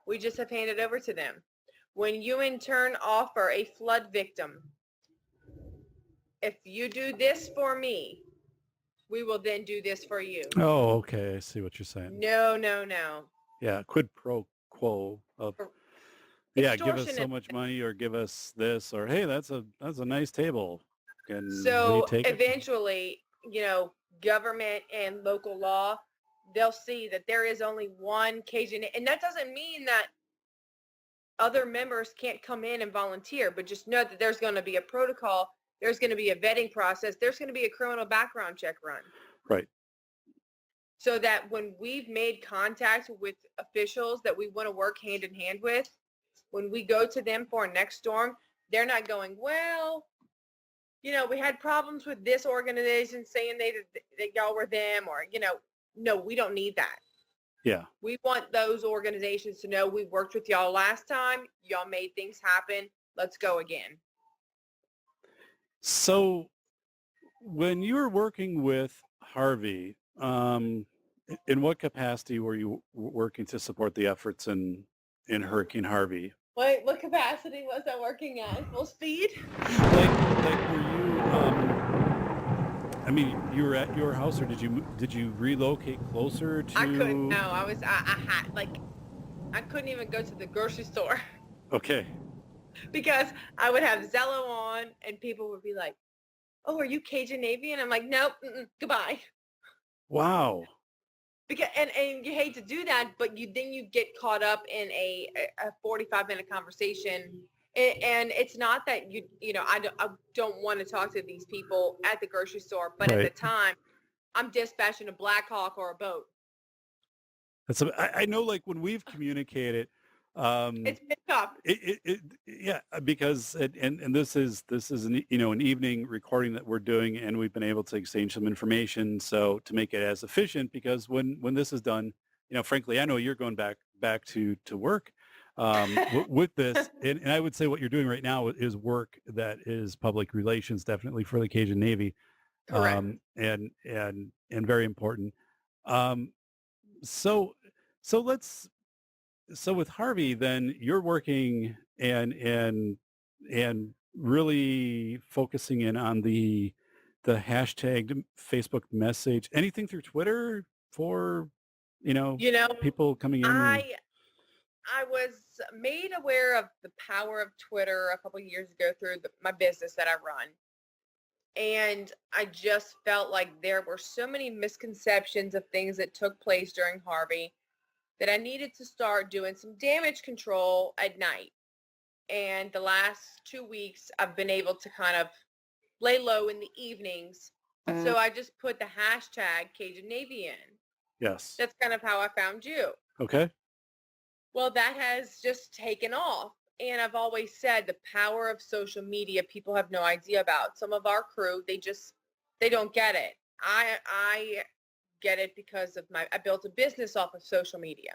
We just have handed over to them. When you in turn offer a flood victim, if you do this for me, we will then do this for you. Oh, okay. I see what you're saying. No. Yeah, quid pro quo of Yeah, give us so extortionate. much money or give us this or hey, that's a nice table. Can we So take it? eventually, government and local law, they'll see that there is only one Cajun, and that doesn't mean that other members can't come in and volunteer, but just know that there's going to be a protocol, there's going to be a vetting process, there's going to be a criminal background check run. Right. So that when we've made contact with officials that we want to work hand in hand with, when we go to them for a next storm, they're not going, well, we had problems with this organization saying that y'all were them, or, no, we don't need that. Yeah. We want those organizations to know we worked with y'all last time. Y'all made things happen. Let's go again. So when you were working with Harvey, in what capacity were you working to support the efforts in Hurricane Harvey? What capacity was I working at? Full speed? Like were you? I mean, you were at your house, or did you relocate closer to? I couldn't. No, I couldn't even go to the grocery store Okay. because I would have Zello on, and people would be like, "Oh, are you Cajun Navy?" And I'm like, "Nope, goodbye." Wow. Because and you hate to do that, but you get caught up in a 45-minute conversation, and it's not that I don't want to talk to these people at the grocery store, but Right. at the time, I'm dispatching a Black Hawk or a boat. I know, like when we've communicated, It's been tough. yeah, because and this is an an evening recording that we're doing, and we've been able to exchange some information so to make it as efficient, because when this is done, frankly, I know you're going back to work with this, and I would say what you're doing right now is work that is public relations, definitely for the Cajun Navy, Correct. and very important. Um, so so with Harvey, then you're working and really focusing in on the hashtag Facebook message, anything through Twitter for, people coming in. I was made aware of the power of Twitter a couple of years ago through my business that I run. And I just felt like there were so many misconceptions of things that took place during Harvey that I needed to start doing some damage control at night. And the last 2 weeks, I've been able to kind of lay low in the evenings. So I just put the hashtag Cajun Navy in. Yes. That's kind of how I found you. Okay. Well, that has just taken off. And I've always said the power of social media, people have no idea about. Some of our crew, they don't get it. I get it because of I built a business off of social media.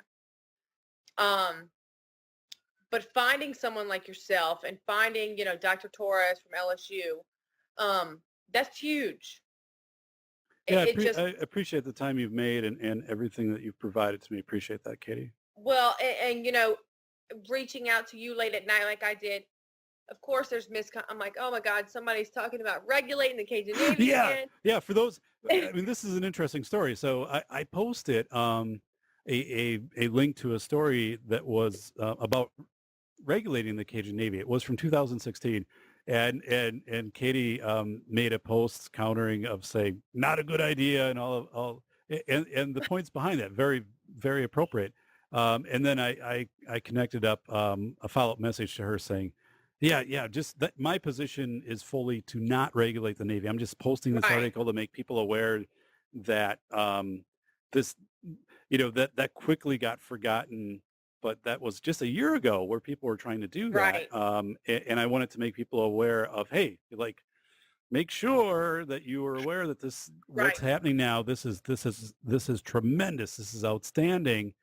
But finding someone like yourself and finding, Dr. Torres from LSU, that's huge. Yeah, I I appreciate the time you've made and everything that you've provided to me. Appreciate that, Katie. well, and reaching out to you late at night like I did, of course there's I'm like, oh my God, somebody's talking about regulating the Cajun Navy again. Yeah. For those, I mean, this is an interesting story. So I posted a link to a story that was about regulating the Cajun Navy. It was from 2016, and Katie made a post countering of saying not a good idea and all and the points behind that very, very appropriate. And then I connected up a follow-up message to her saying, yeah, just that my position is fully to not regulate the Navy. I'm just posting this Right. article to make people aware that this, that quickly got forgotten, but that was just a year ago where people were trying to do that. Right. And I wanted to make people aware of, hey, like, make sure that you are aware that this, what's Right. happening now, this is tremendous. This is outstanding.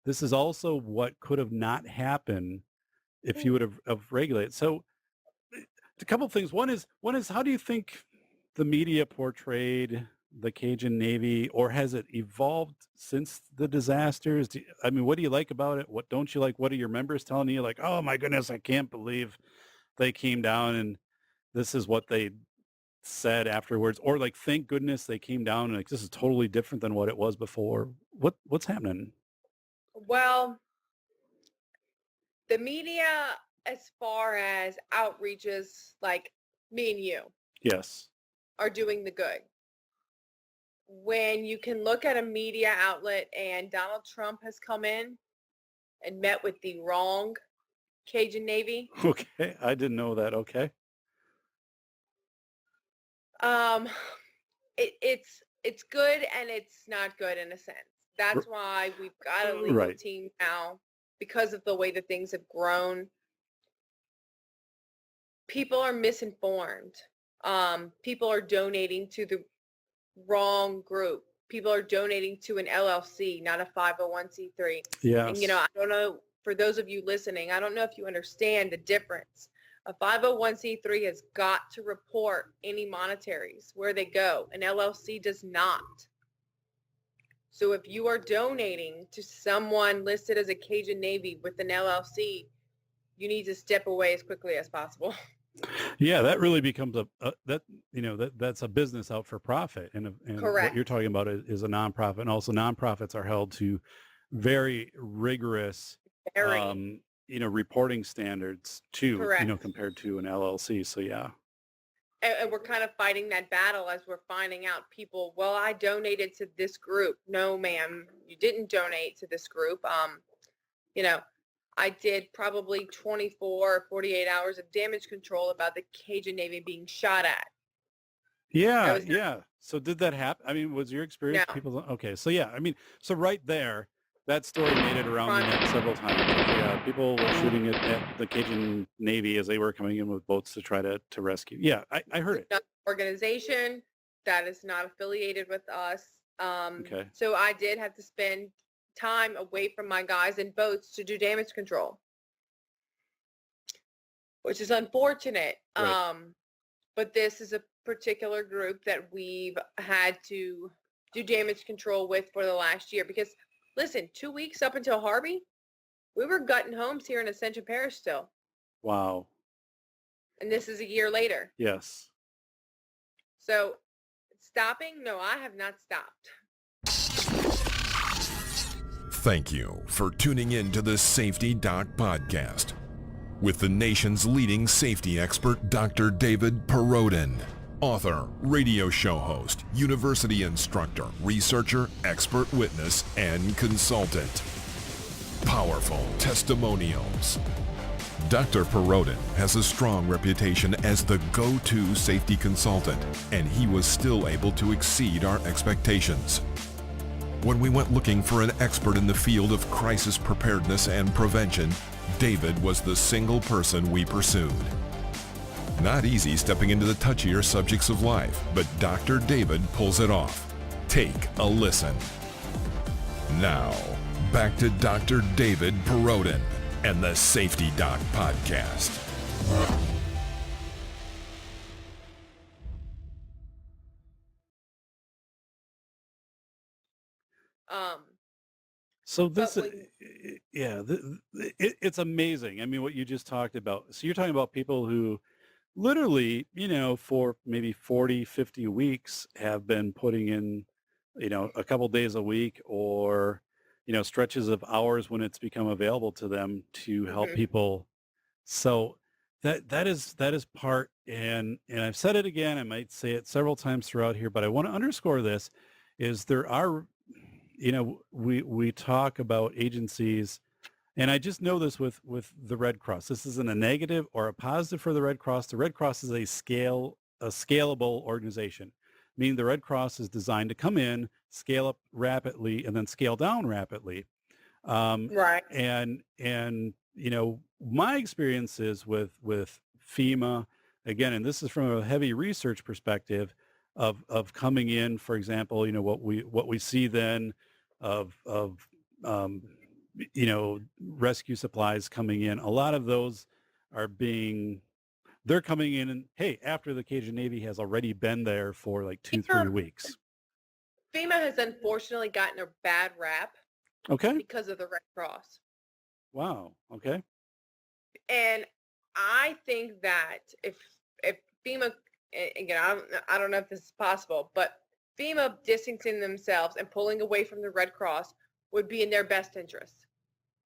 This is also what could have not happened if you would have regulated. So a couple of things. One is how do you think the media portrayed the Cajun Navy, or has it evolved since the disasters? I mean, what do you like about it? What don't you like? What are your members telling you? Like, oh my goodness, I can't believe they came down and this is what they said afterwards, or like, thank goodness they came down and like this is totally different than what it was before. What's happening? Well, The media, as far as outreaches like me and you, Yes. are doing the good. When you can look at a media outlet and Donald Trump has come in and met with the wrong Cajun Navy, Okay. I didn't know that. Okay. um, it's good and it's not good in a sense. R- That's why we've got a legal Right. team now because of the way that things have grown. People are misinformed. People are donating to the wrong group. People are donating to an LLC, not a 501c3. And, Yes. I don't know, for those of you listening, I don't know if you understand the difference. A 501c3 has got to report any monetaries, where they go. An LLC does not. So if you are donating to someone listed as a Cajun Navy with an LLC, you need to step away as quickly as possible. Yeah, that really becomes that's a business out for profit, and what you're Correct. talking about is a nonprofit, and also nonprofits are held to very rigorous, Very reporting standards too, correct. compared to an LLC. So yeah, And we're kind of fighting that battle as we're finding out people, well, I donated to this group. No, ma'am, you didn't donate to this group. You know, I did probably 24 or 48 hours of damage control about the Cajun Navy being shot at. That yeah, was yeah. So did that happen? I mean, was your no experience people? Okay, so yeah, I mean, so right there, that story made it around the front. net several times. Like, yeah, people were shooting at the Cajun Navy as they were coming in with boats to try to rescue. Yeah, I heard it. Another organization that is not affiliated with us. Okay. So I did have to spend time away from my guys in boats to do damage control, which is unfortunate. Right. But this is a particular group that we've had to do damage control with for the last year. Because listen, 2 weeks up until Harvey, we were gutting homes here in Ascension Parish still. Wow. And this is a year later. Yes. So stopping? No, I have not stopped. Thank you for tuning in to the Safety Doc Podcast with the nation's leading safety expert, Dr. David Perrodin, author, radio show host, university instructor, researcher, expert witness, and consultant. Powerful testimonials. Dr. Perrodin has a strong reputation as the go-to safety consultant, and he was still able to exceed our expectations. When we went looking for an expert in the field of crisis preparedness and prevention, David was the single person we pursued. Not easy stepping into the touchier subjects of life, but Dr. David pulls it off. Take a listen. Now, back to Dr. David Perrodin and the Safety Doc Podcast. So But this, when, yeah, it's amazing. I mean, what you just talked about. So you're talking about people who literally, for maybe 40, 50 weeks have been putting in, a couple days a week or, stretches of hours when it's become available to them to help mhm. people. So that is part, and I've said it again, I might say it several times throughout here, but I want to underscore this, is there are, we talk about agencies, and I just know this with the Red Cross. This isn't a negative or a positive for the Red Cross. The Red Cross is a scalable organization, meaning the Red Cross is designed to come in, scale up rapidly, and then scale down rapidly. Right. And my experiences with FEMA, again, and this is from a heavy research perspective of coming in, for example, what we see then of rescue supplies coming in. A lot of those are they're coming in and, hey, after the Cajun Navy has already been there for like 2-3 FEMA, weeks. FEMA has unfortunately gotten a bad rap Okay. because of the Red Cross. Wow. Okay. And I think that if FEMA, again, I don't know if this is possible, but FEMA distancing themselves and pulling away from the Red Cross would be in their best interest.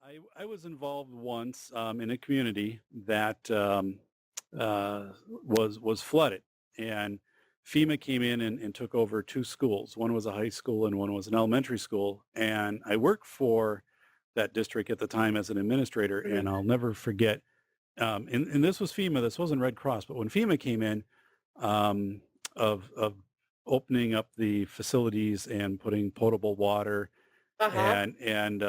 I was involved once in a community that was flooded, and FEMA came in and took over two schools. One was a high school and one was an elementary school. And I worked for that district at the time as an administrator, Mhm. and I'll never forget. And this was FEMA. This wasn't Red Cross, but when FEMA came in, um, of opening up the facilities and putting potable water, Uh-huh. and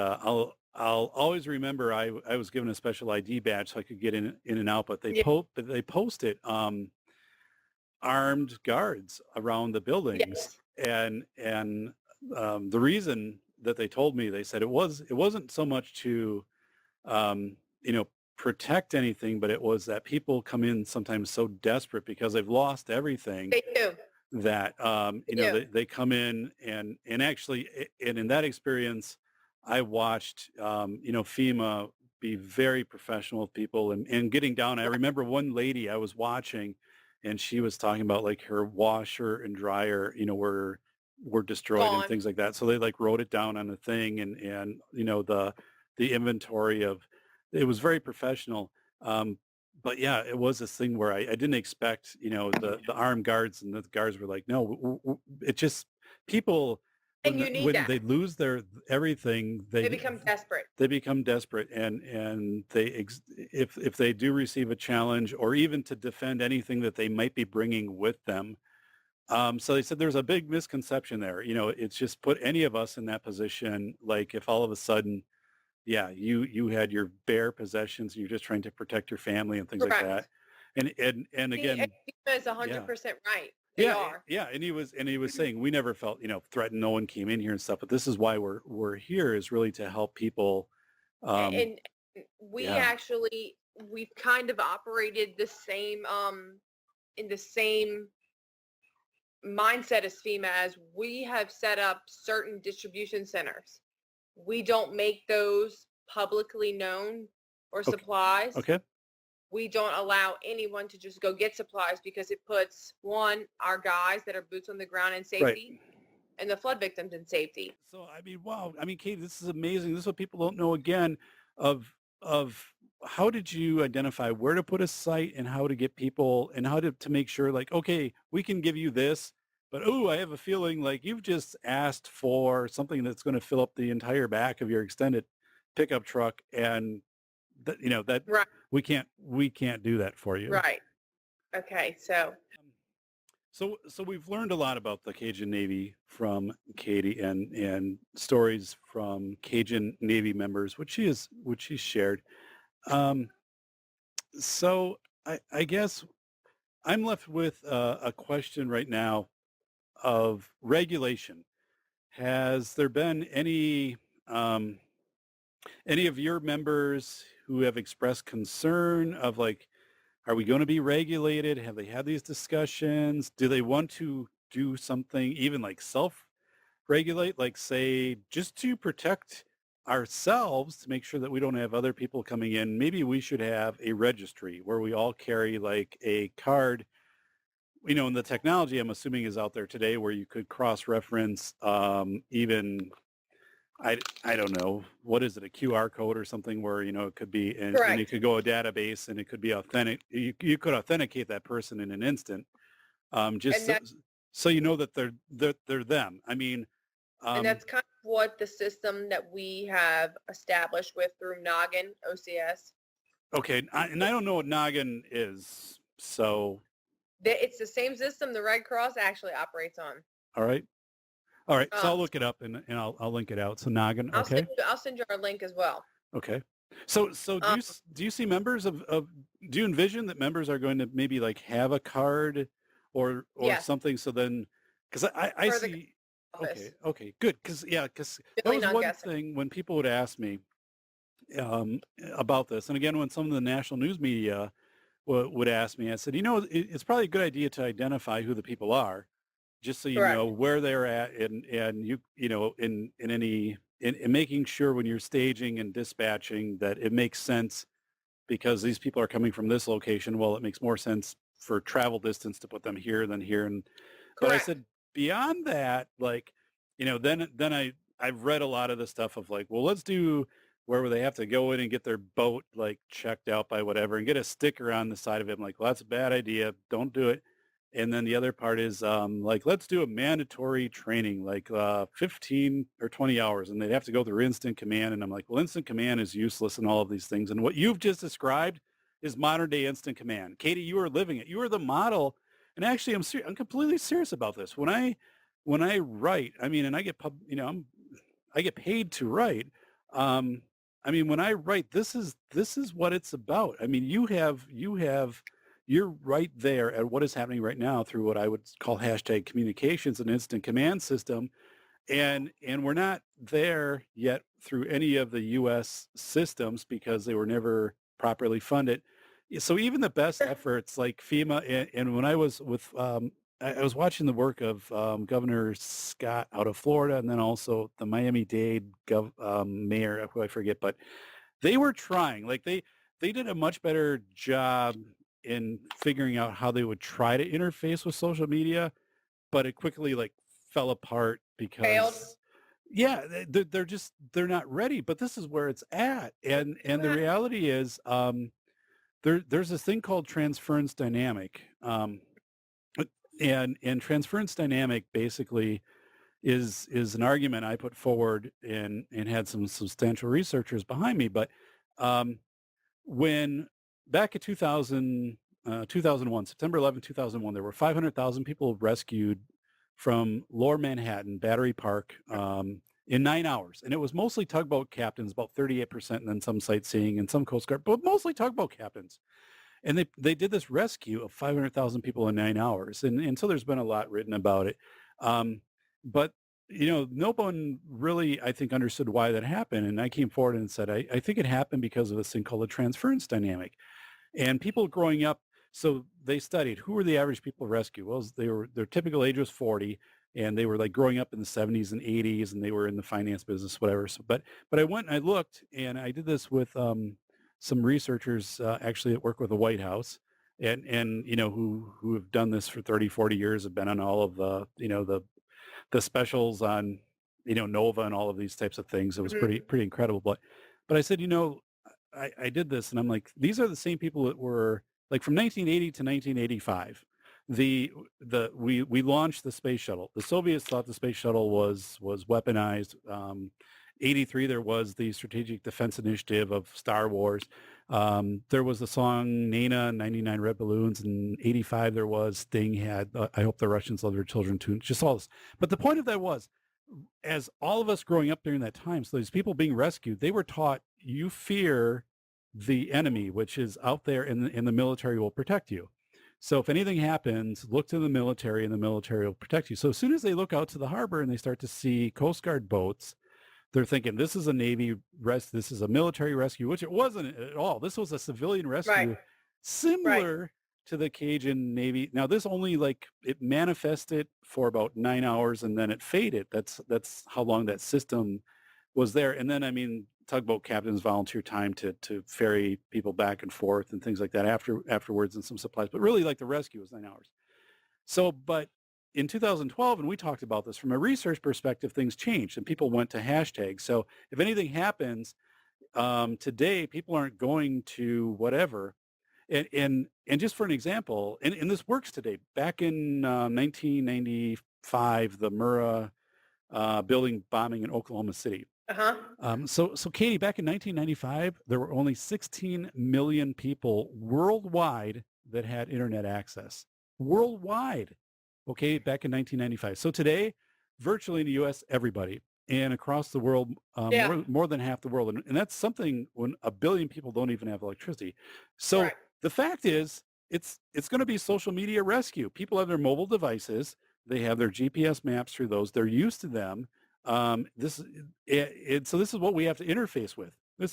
I'll always remember I was given a special ID badge so I could get in and out, but Yeah. they posted armed guards around the buildings, Yes. and the reason that they told me, they said it wasn't so much to um, you know protect anything, but it was that people come in sometimes so desperate because they've lost everything They do. that They do. they come in, and actually, and in that experience I watched FEMA be very professional with people, and getting down. I remember one lady I was watching, and she was talking about like her washer and dryer were destroyed and Gone. things like that, so they like wrote it down on a thing, and the inventory of it was very professional. But yeah, it was this thing where I didn't expect, the armed guards, and the guards were like, no, it just people And you need when that. they lose their everything, They become desperate. they become desperate, and if they do receive a challenge or even to defend anything that they might be bringing with them. So they said there's a big misconception there. It's just put any of us in that position. Like if all of a sudden, yeah, you had your bare possessions, you're just trying to protect your family and things like that. Correct. And See, again, FEMA is yeah, 100% right. They yeah, are. yeah, and he was saying we never felt threatened. No one came in here and stuff, but this is why we're here, is really to help people. Um, And we yeah, actually, we've kind of operated the same, in the same mindset as FEMA, as we have set up certain distribution centers. We don't make those publicly known or okay, supplies. okay, We don't allow anyone to just go get supplies, because it puts, one, our guys that are boots on the ground in right. safety, and the flood victims in safety. So I mean, wow. I mean, Kate, this is amazing. This is what people don't know, again, of how did you identify where to put a site and how to get people and how to make sure, like, okay, we can give you this, but oh, I have a feeling like you've just asked for something that's going to fill up the entire back of your extended pickup truck, and that Right, we can't do that for you. right. Okay, so So we've learned a lot about the Cajun Navy from Katie, and stories from Cajun Navy members, which she's shared. Um, so I guess I'm left with a question right now of regulation. Has there been any of your members who have expressed concern of, like, are we going to be regulated? Have they had these discussions? Do they want to do something even like self-regulate, like say just to protect ourselves, to make sure that we don't have other people coming in? Maybe we should have a registry where we all carry like a card, and the technology I'm assuming is out there today where you could cross-reference even I don't know, what is it, a QR code or something where, it could be, and it correct. could go a database, and it could be authentic. You could authenticate that person in an instant, just And that so that they're them. I mean, and um, that's kind of what the system that we have established with through Noggin OCS. okay, and I don't know what Noggin is, so It's the same system the Red Cross actually operates on. all right, so I'll Um, look it up, and I'll link it out. So Noggin, I'll okay, send you our link as well. okay. So Um, do you see members of do you envision that members are going to maybe like have a card or yes, something, so then, because I for the see, office. okay, good, because yeah, because that Billy was one non-guessing. thing when people would ask me about this, and again when some of the national news media would ask me, I said, it's probably a good idea to identify who the people are, just so you know Correct. where they're at, and in any in making sure when you're staging and dispatching that it makes sense, because these people are coming from this location. Well, it makes more sense for travel distance to put them here than here. But I Correct. said, beyond that, like, then I've read a lot of the stuff of like, well, let's do where they have to go in and get their boat like checked out by whatever and get a sticker on the side of it. I'm like, well, that's a bad idea. Don't do it. And then the other part is like, let's do a mandatory training, like 15 or 20 hours. And they'd have to go through instant command. And I'm like, well, instant command is useless in all of these things. And what you've just described is modern day instant command. Katie, you are living it. You are the model. And actually, I'm completely serious about this. When I write, I mean, and I get, I get paid to write. I mean, when I write, this is what it's about. I mean, you're right there at what is happening right now through what I would call hashtag communications and instant command system. And we're not there yet through any of the US systems because they were never properly funded. So even the best efforts like FEMA and when I was with I was watching the work of Governor Scott out of Florida and then also the Miami-Dade mayor, who I forget, but they were trying, like they did a much better job in figuring out how they would try to interface with social media, but it quickly like fell apart Failed. because yeah, they're not ready. But this is where it's at, and the reality is there's this thing called transference dynamic, and transference dynamic basically is an argument I put forward and had some substantial researchers behind me. But when back in 2001, September 11, 2001, there were 500,000 people rescued from Lower Manhattan, Battery Park, in 9 hours. And it was mostly tugboat captains, about 38%, and then some sightseeing and some Coast Guard, but mostly tugboat captains. And they did this rescue of 500,000 people in 9 hours. And so there's been a lot written about it. But, no one really, I think, understood why that happened. And I came forward and said, I think it happened because of this thing called the transference dynamic. And people growing up, so they studied who were the average people rescued. Well, their typical age was 40, and they were like growing up in the 70s and 80s, and they were in the finance business, whatever. So, but I went and I looked, and I did this with some researchers actually that work with the White House, and who have done this for 30, 40 years, have been on all of the the specials on Nova and all of these types of things. It was pretty incredible. But I said, I did this, and I'm like, these are the same people that were like from 1980 to 1985. We launched the space shuttle. The Soviets thought the space shuttle was weaponized. 83 there was the Strategic Defense Initiative of Star Wars. There was the song Nana, 99 Red Balloons, and 85 there was Sting had I Hope the Russians Love Their Children Too. Just all this. But the point of that was, as all of us growing up during that time, so these people being rescued, they were taught, you fear the enemy, which is out there, and the military will protect you. So if anything happens, look to the military, and the military will protect you. So as soon as they look out to the harbor and they start to see Coast Guard boats, they're thinking, this is a Navy this is a military rescue, which it wasn't at all. This was a civilian rescue, similar to the Cajun Navy. Now this only it manifested for about 9 hours and then it faded. That's how long that system was there. And then, I mean, tugboat captains volunteer time to ferry people back and forth and things like that afterwards, and some supplies. But really, the rescue was 9 hours. So, but in 2012, and we talked about this from a research perspective, things changed and people went to hashtags. So if anything happens today, people aren't going to whatever. And just for an example, and this works today. Back in 1995, the Murrah building bombing in Oklahoma City. So Katie, back in 1995, there were only 16 million people worldwide that had internet access. Worldwide. Okay, back in 1995. So today, virtually in the U.S., everybody, and across the world, more than half the world. And that's something when 1 billion people don't even have electricity. So the fact is, it's going to be social media rescue. People have their mobile devices. They have their GPS maps through those. They're used to them. So this is what we have to interface with. And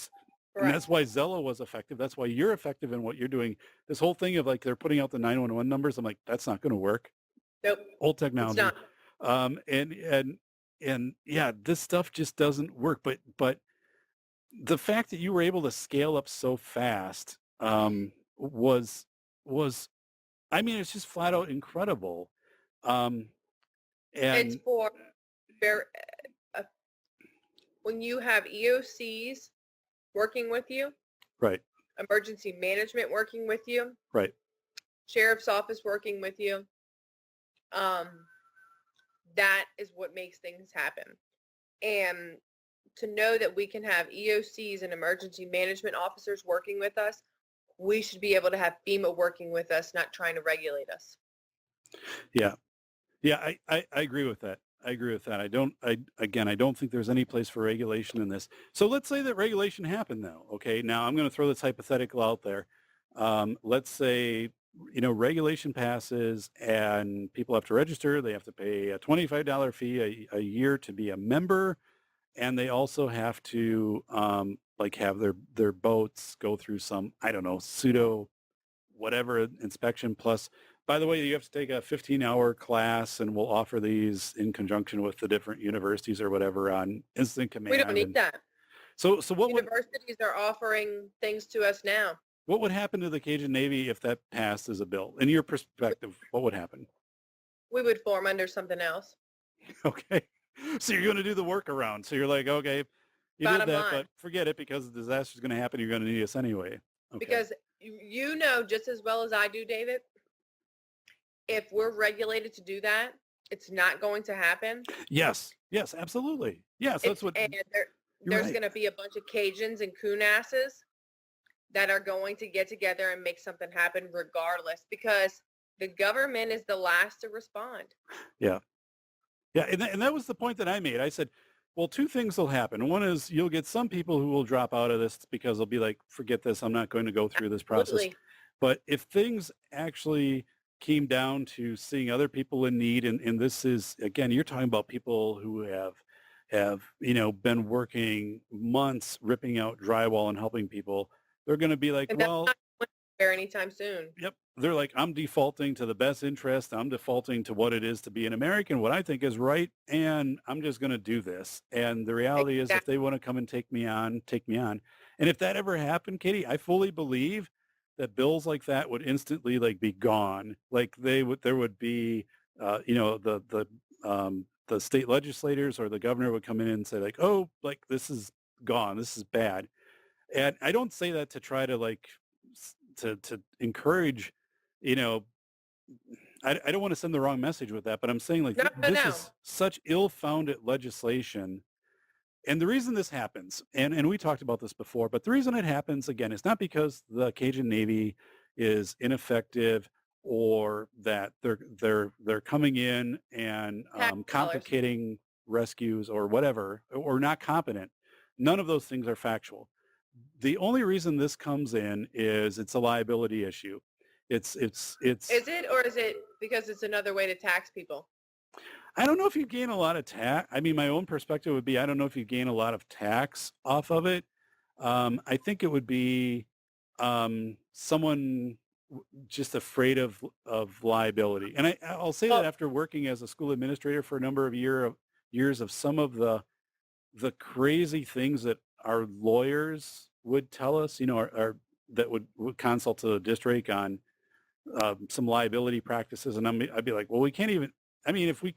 that's why Zello was effective. That's why you're effective in what you're doing. This whole thing of they're putting out the 911 numbers. I'm like, that's not going to work. Nope. Old technology. It's not. And yeah, this stuff just doesn't work. But the fact that you were able to scale up so fast was I mean, it's just flat out incredible. And it's for when you have EOCs working with you, Right. emergency management working with you, Right. sheriff's office working with you. That is what makes things happen. And to know that we can have EOCs and emergency management officers working with us, we should be able to have FEMA working with us, not trying to regulate us. Yeah. Yeah, I agree with that. I agree with that. I don't think there's any place for regulation in this. So let's say that regulation happened though. Okay. Now I'm going to throw this hypothetical out there. Let's say, regulation passes and people have to register. They have to pay a $25 fee a year to be a member. And they also have to, have their boats go through some, I don't know, pseudo whatever inspection. Plus, by the way, you have to take a 15-hour class, and we'll offer these in conjunction with the different universities or whatever on instant command. We don't need that. So what universities are offering things to us now. What would happen to the Cajun Navy if that passed as a bill? In your perspective, what would happen? We would form under something else. Okay. So you're going to do the workaround. So you're like, okay, you Bottom did that, line. but forget it because the disaster is going to happen. You're going to need us anyway. Okay. Because you know just as well as I do, David, if we're regulated to do that, it's not going to happen. Yes, absolutely. Yes, that's what. And there's going to be a bunch of Cajuns and coon asses that are going to get together and make something happen regardless, because the government is the last to respond. Yeah. Yeah, and that was the point that I made. I said, well, two things will happen. One is you'll get some people who will drop out of this because they'll be like, forget this, I'm not going to go through this process. Absolutely. But if things actually came down to seeing other people in need, and this is, again, you're talking about people who have been working months ripping out drywall and helping people, they're going to be like, And that's well, not going anywhere anytime soon. Yep. They're like, I'm defaulting to the best interest. I'm defaulting to what it is to be an American, what I think is right. And I'm just going to do this. And the reality is if they want to come and take me on, take me on. And if that ever happened, Katie, I fully believe that bills like that would instantly be gone. Like there would be, the state legislators or the governor would come in and say this is gone. This is bad. And I don't say that to try to to encourage, I don't want to send the wrong message with that, but I'm saying this is such ill-founded legislation. And the reason this happens, and we talked about this before, but the reason it happens, again, is not because the Cajun Navy is ineffective or that they're coming in and complicating rescues or whatever, or not competent. None of those things are factual. The only reason this comes in is it's a liability issue. Is it, or is it because it's another way to tax people? I don't know if you gain a lot of tax. I mean, my own perspective would be, I don't know if you gain a lot of tax off of it. I think it would be someone just afraid of liability. And I'll say that after working as a school administrator for a number of years of some of the crazy things that our lawyers would tell us, or that would consult to the district on some liability practices. And I'd be like, well, we can't even, I mean, if we,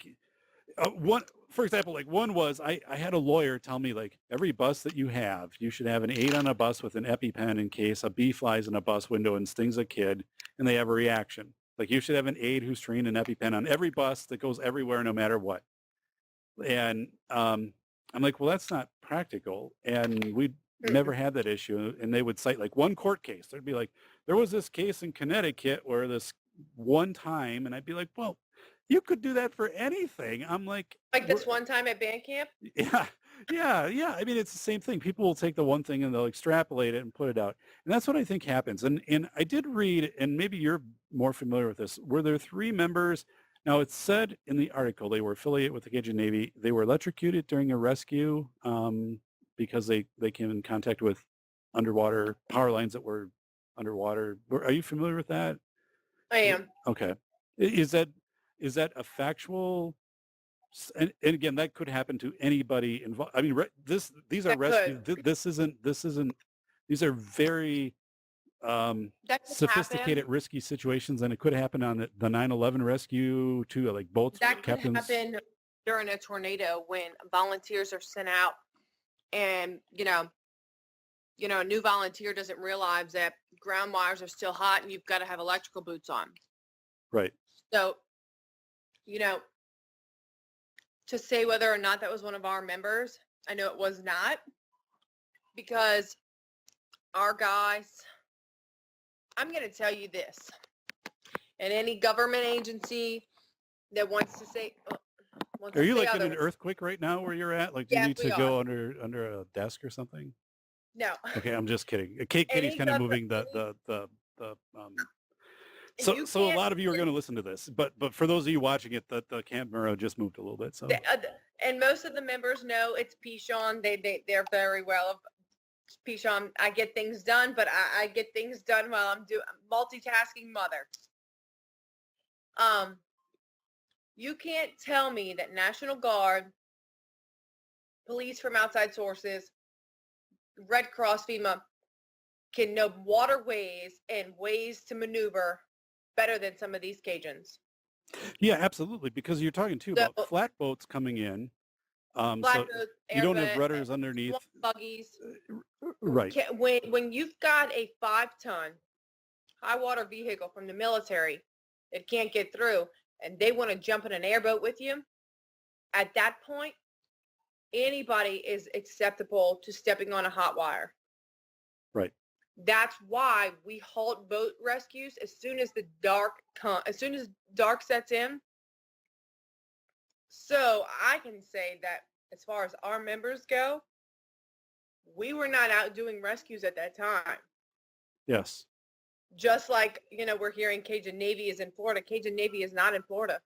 one, for example, one was, I had a lawyer tell me every bus that you have, you should have an aide on a bus with an EpiPen in case a bee flies in a bus window and stings a kid and they have a reaction. You should have an aide who's trained an EpiPen on every bus that goes everywhere, no matter what. And I'm like, well, that's not practical. And we never had that issue. And they would cite one court case. There'd be there was this case in Connecticut where this one time, and I'd be like, well, you could do that for anything. I'm like this one time at band camp? Yeah. I mean, it's the same thing. People will take the one thing and they'll extrapolate it and put it out. And that's what I think happens. And I did read, and maybe you're more familiar with this, were there 3 members? Now, it's said in the article they were affiliated with the Cajun Navy. They were electrocuted during a rescue because they came in contact with underwater power lines that were underwater. Are you familiar with that? I am. Okay. Is that a factual? And again, that could happen to anybody involved. I mean, these are rescues. This isn't. These are very sophisticated, risky situations, and it could happen on the 9/11 rescue too, boats. That could captains. happen during a tornado when volunteers are sent out, and a new volunteer doesn't realize that ground wires are still hot and you've got to have electrical boots on. Right. So, to say whether or not that was one of our members, I know it was not, because our guys, I'm going to tell you this, and any government agency that wants to say, Are you like in an earthquake right now where you're at? Like, do you Yes, need to we go under a desk or something? No. Okay, I'm just kidding. Katie's kind of moving the So a lot of you are going to listen to this, but for those of you watching it, the camera just moved a little bit. So and most of the members know it's Pechon. They're very well of Pechon. I get things done, but I get things done while I'm multitasking mother. You can't tell me that National Guard, police from outside sources, Red Cross, FEMA can know waterways and ways to maneuver better than some of these Cajuns. Yeah, absolutely. Because you're talking too about flatboats coming in. So you don't have rudders underneath. Buggies. Right. When you've got a 5-ton high water vehicle from the military that can't get through and they want to jump in an airboat with you, at that point, anybody is acceptable to stepping on a hot wire. Right. That's why we halt boat rescues as soon as dark sets in. So I can say that as far as our members go, we were not out doing rescues at that time. Yes. Just like, we're hearing Cajun Navy is in Florida. Cajun Navy is not in Florida.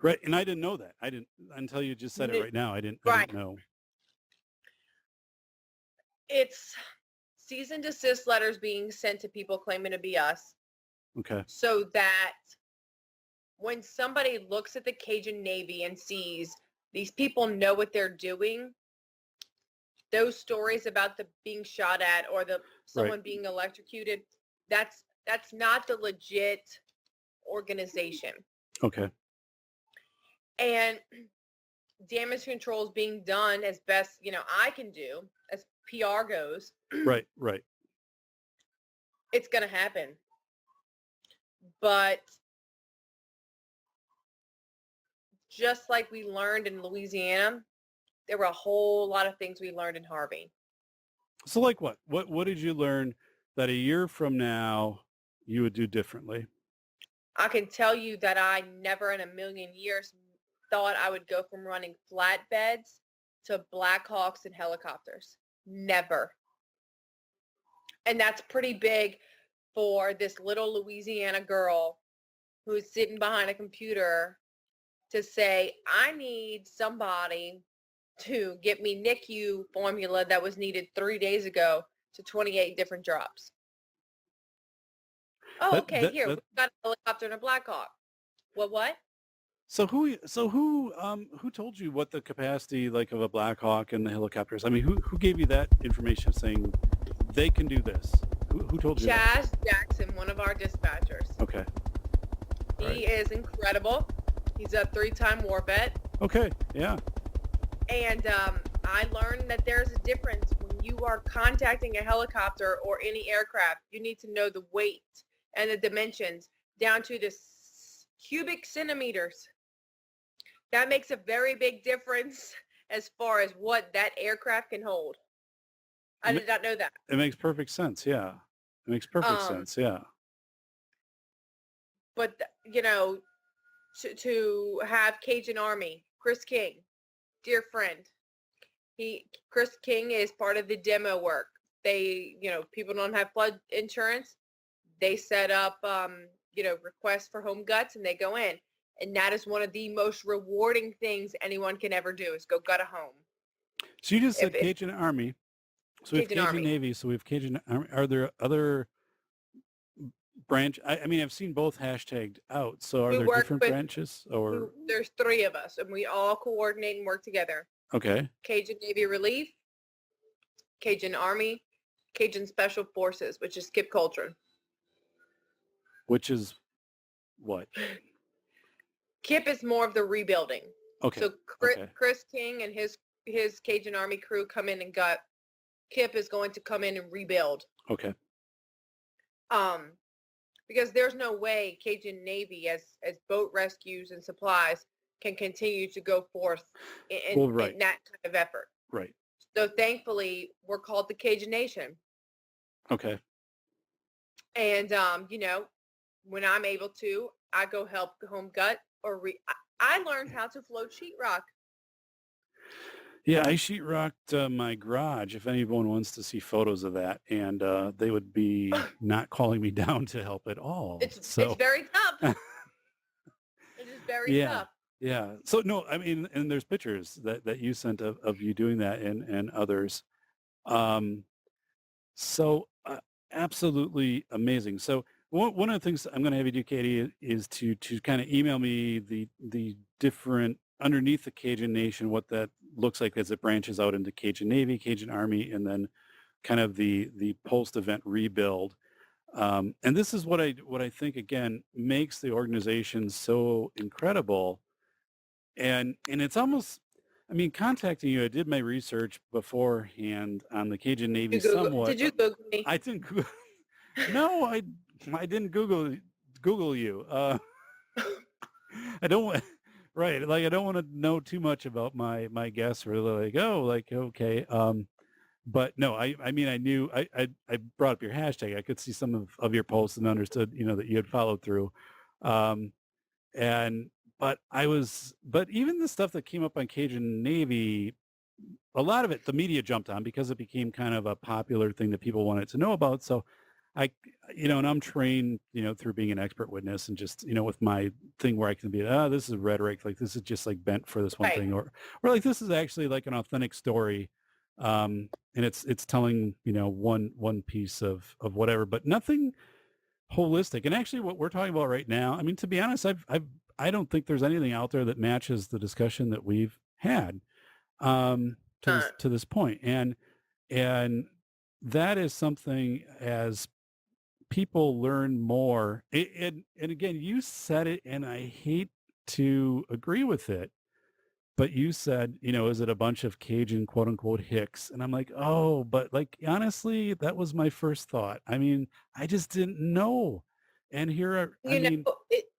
Right. And I didn't know that. I didn't until you just said it right now. I didn't know. It's cease and desist letters being sent to people claiming to be us. Okay. So that when somebody looks at the Cajun Navy and sees these people know what they're doing, those stories about the being shot at or someone being electrocuted, that's not the legit organization. Okay. And damage control is being done as best, I can do as PR goes. Right. It's going to happen. But just like we learned in Louisiana, there were a whole lot of things we learned in Harvey. So like what? What did you learn that a year from now you would do differently? I can tell you that I never in a million years thought I would go from running flatbeds to Blackhawks and helicopters. Never. And that's pretty big for this little Louisiana girl who's sitting behind a computer to say, I need somebody to get me NICU formula that was needed 3 days ago to 28 different drops. Oh, okay, here, we've got a helicopter and a Blackhawk. Well, what? So who told you what the capacity like of a Blackhawk and the helicopters? I mean, who gave you that information saying they can do this? Who told you that? Chaz Jackson, one of our dispatchers. Okay. He is incredible. He's a 3-time war vet. Okay, yeah. And I learned that there's a difference when you are contacting a helicopter or any aircraft. You need to know the weight and the dimensions down to the cubic centimeters. That makes a very big difference as far as what that aircraft can hold. I did not know that. It makes perfect sense. Yeah. It makes perfect sense. Yeah. But, to have Cajun Army, Chris King, dear friend. Chris King is part of the demo work. They, people don't have flood insurance. They set up, requests for home guts and they go in. And that is one of the most rewarding things anyone can ever do is go gut a home. So you just said Cajun Army. So we have Cajun Navy. So we have Cajun Army. Are there other branch? I mean, I've seen both hashtagged out. So are there different branches or? There's 3 of us and we all coordinate and work together. Okay. Cajun Navy Relief, Cajun Army, Cajun Special Forces, which is Skip Coltrane. Which is what? Kip is more of the rebuilding. Okay. So Chris King and his his Cajun Army crew come in and gut. Kip is going to come in and rebuild. Okay. Because there's no way Cajun Navy, as boat rescues and supplies, can continue to go forth in that kind of effort. Right. So thankfully, we're called the Cajun Nation. Okay. And, when I'm able to, I go help home gut or I learned how to float sheetrock. Yeah, I sheetrocked my garage. If anyone wants to see photos of that, and they would be not calling me down to help at all. It's very tough. It is very tough. Yeah. So no, I mean, and there's pictures that you sent of you doing that and others. So absolutely amazing. So one of the things I'm going to have you do, Katie, is to kind of email me the different underneath the Cajun Nation, what that looks like as it branches out into Cajun Navy, Cajun Army, and then kind of the post-event rebuild. And this is what I think, again, makes the organization so incredible. And it's almost, I mean, contacting you, I did my research beforehand on the Cajun Navy somewhat. Did you Google me? I didn't. No, I didn't Google you. I don't want, right. Like, I don't want to know too much about my guests, or like, oh, like, okay. But no, I mean, I knew, I brought up your hashtag. I could see some of your posts and understood, that you had followed through. But even the stuff that came up on Cajun Navy, a lot of it, the media jumped on because it became kind of a popular thing that people wanted to know about. So and I'm trained, through being an expert witness and just, with my thing where I can be, this is rhetoric. Like, this is just like bent for this one thing, or like, this is actually like an authentic story. And it's telling, one piece of whatever, but nothing holistic. And actually what we're talking about right now, I mean, to be honest, I don't think there's anything out there that matches the discussion that we've had, to this point. And that is something, as people learn more, and again, you said it, and I hate to agree with it, but you said, is it a bunch of Cajun quote unquote hicks? And I'm like, oh, but like, honestly, that was my first thought. I mean, I just didn't know. And here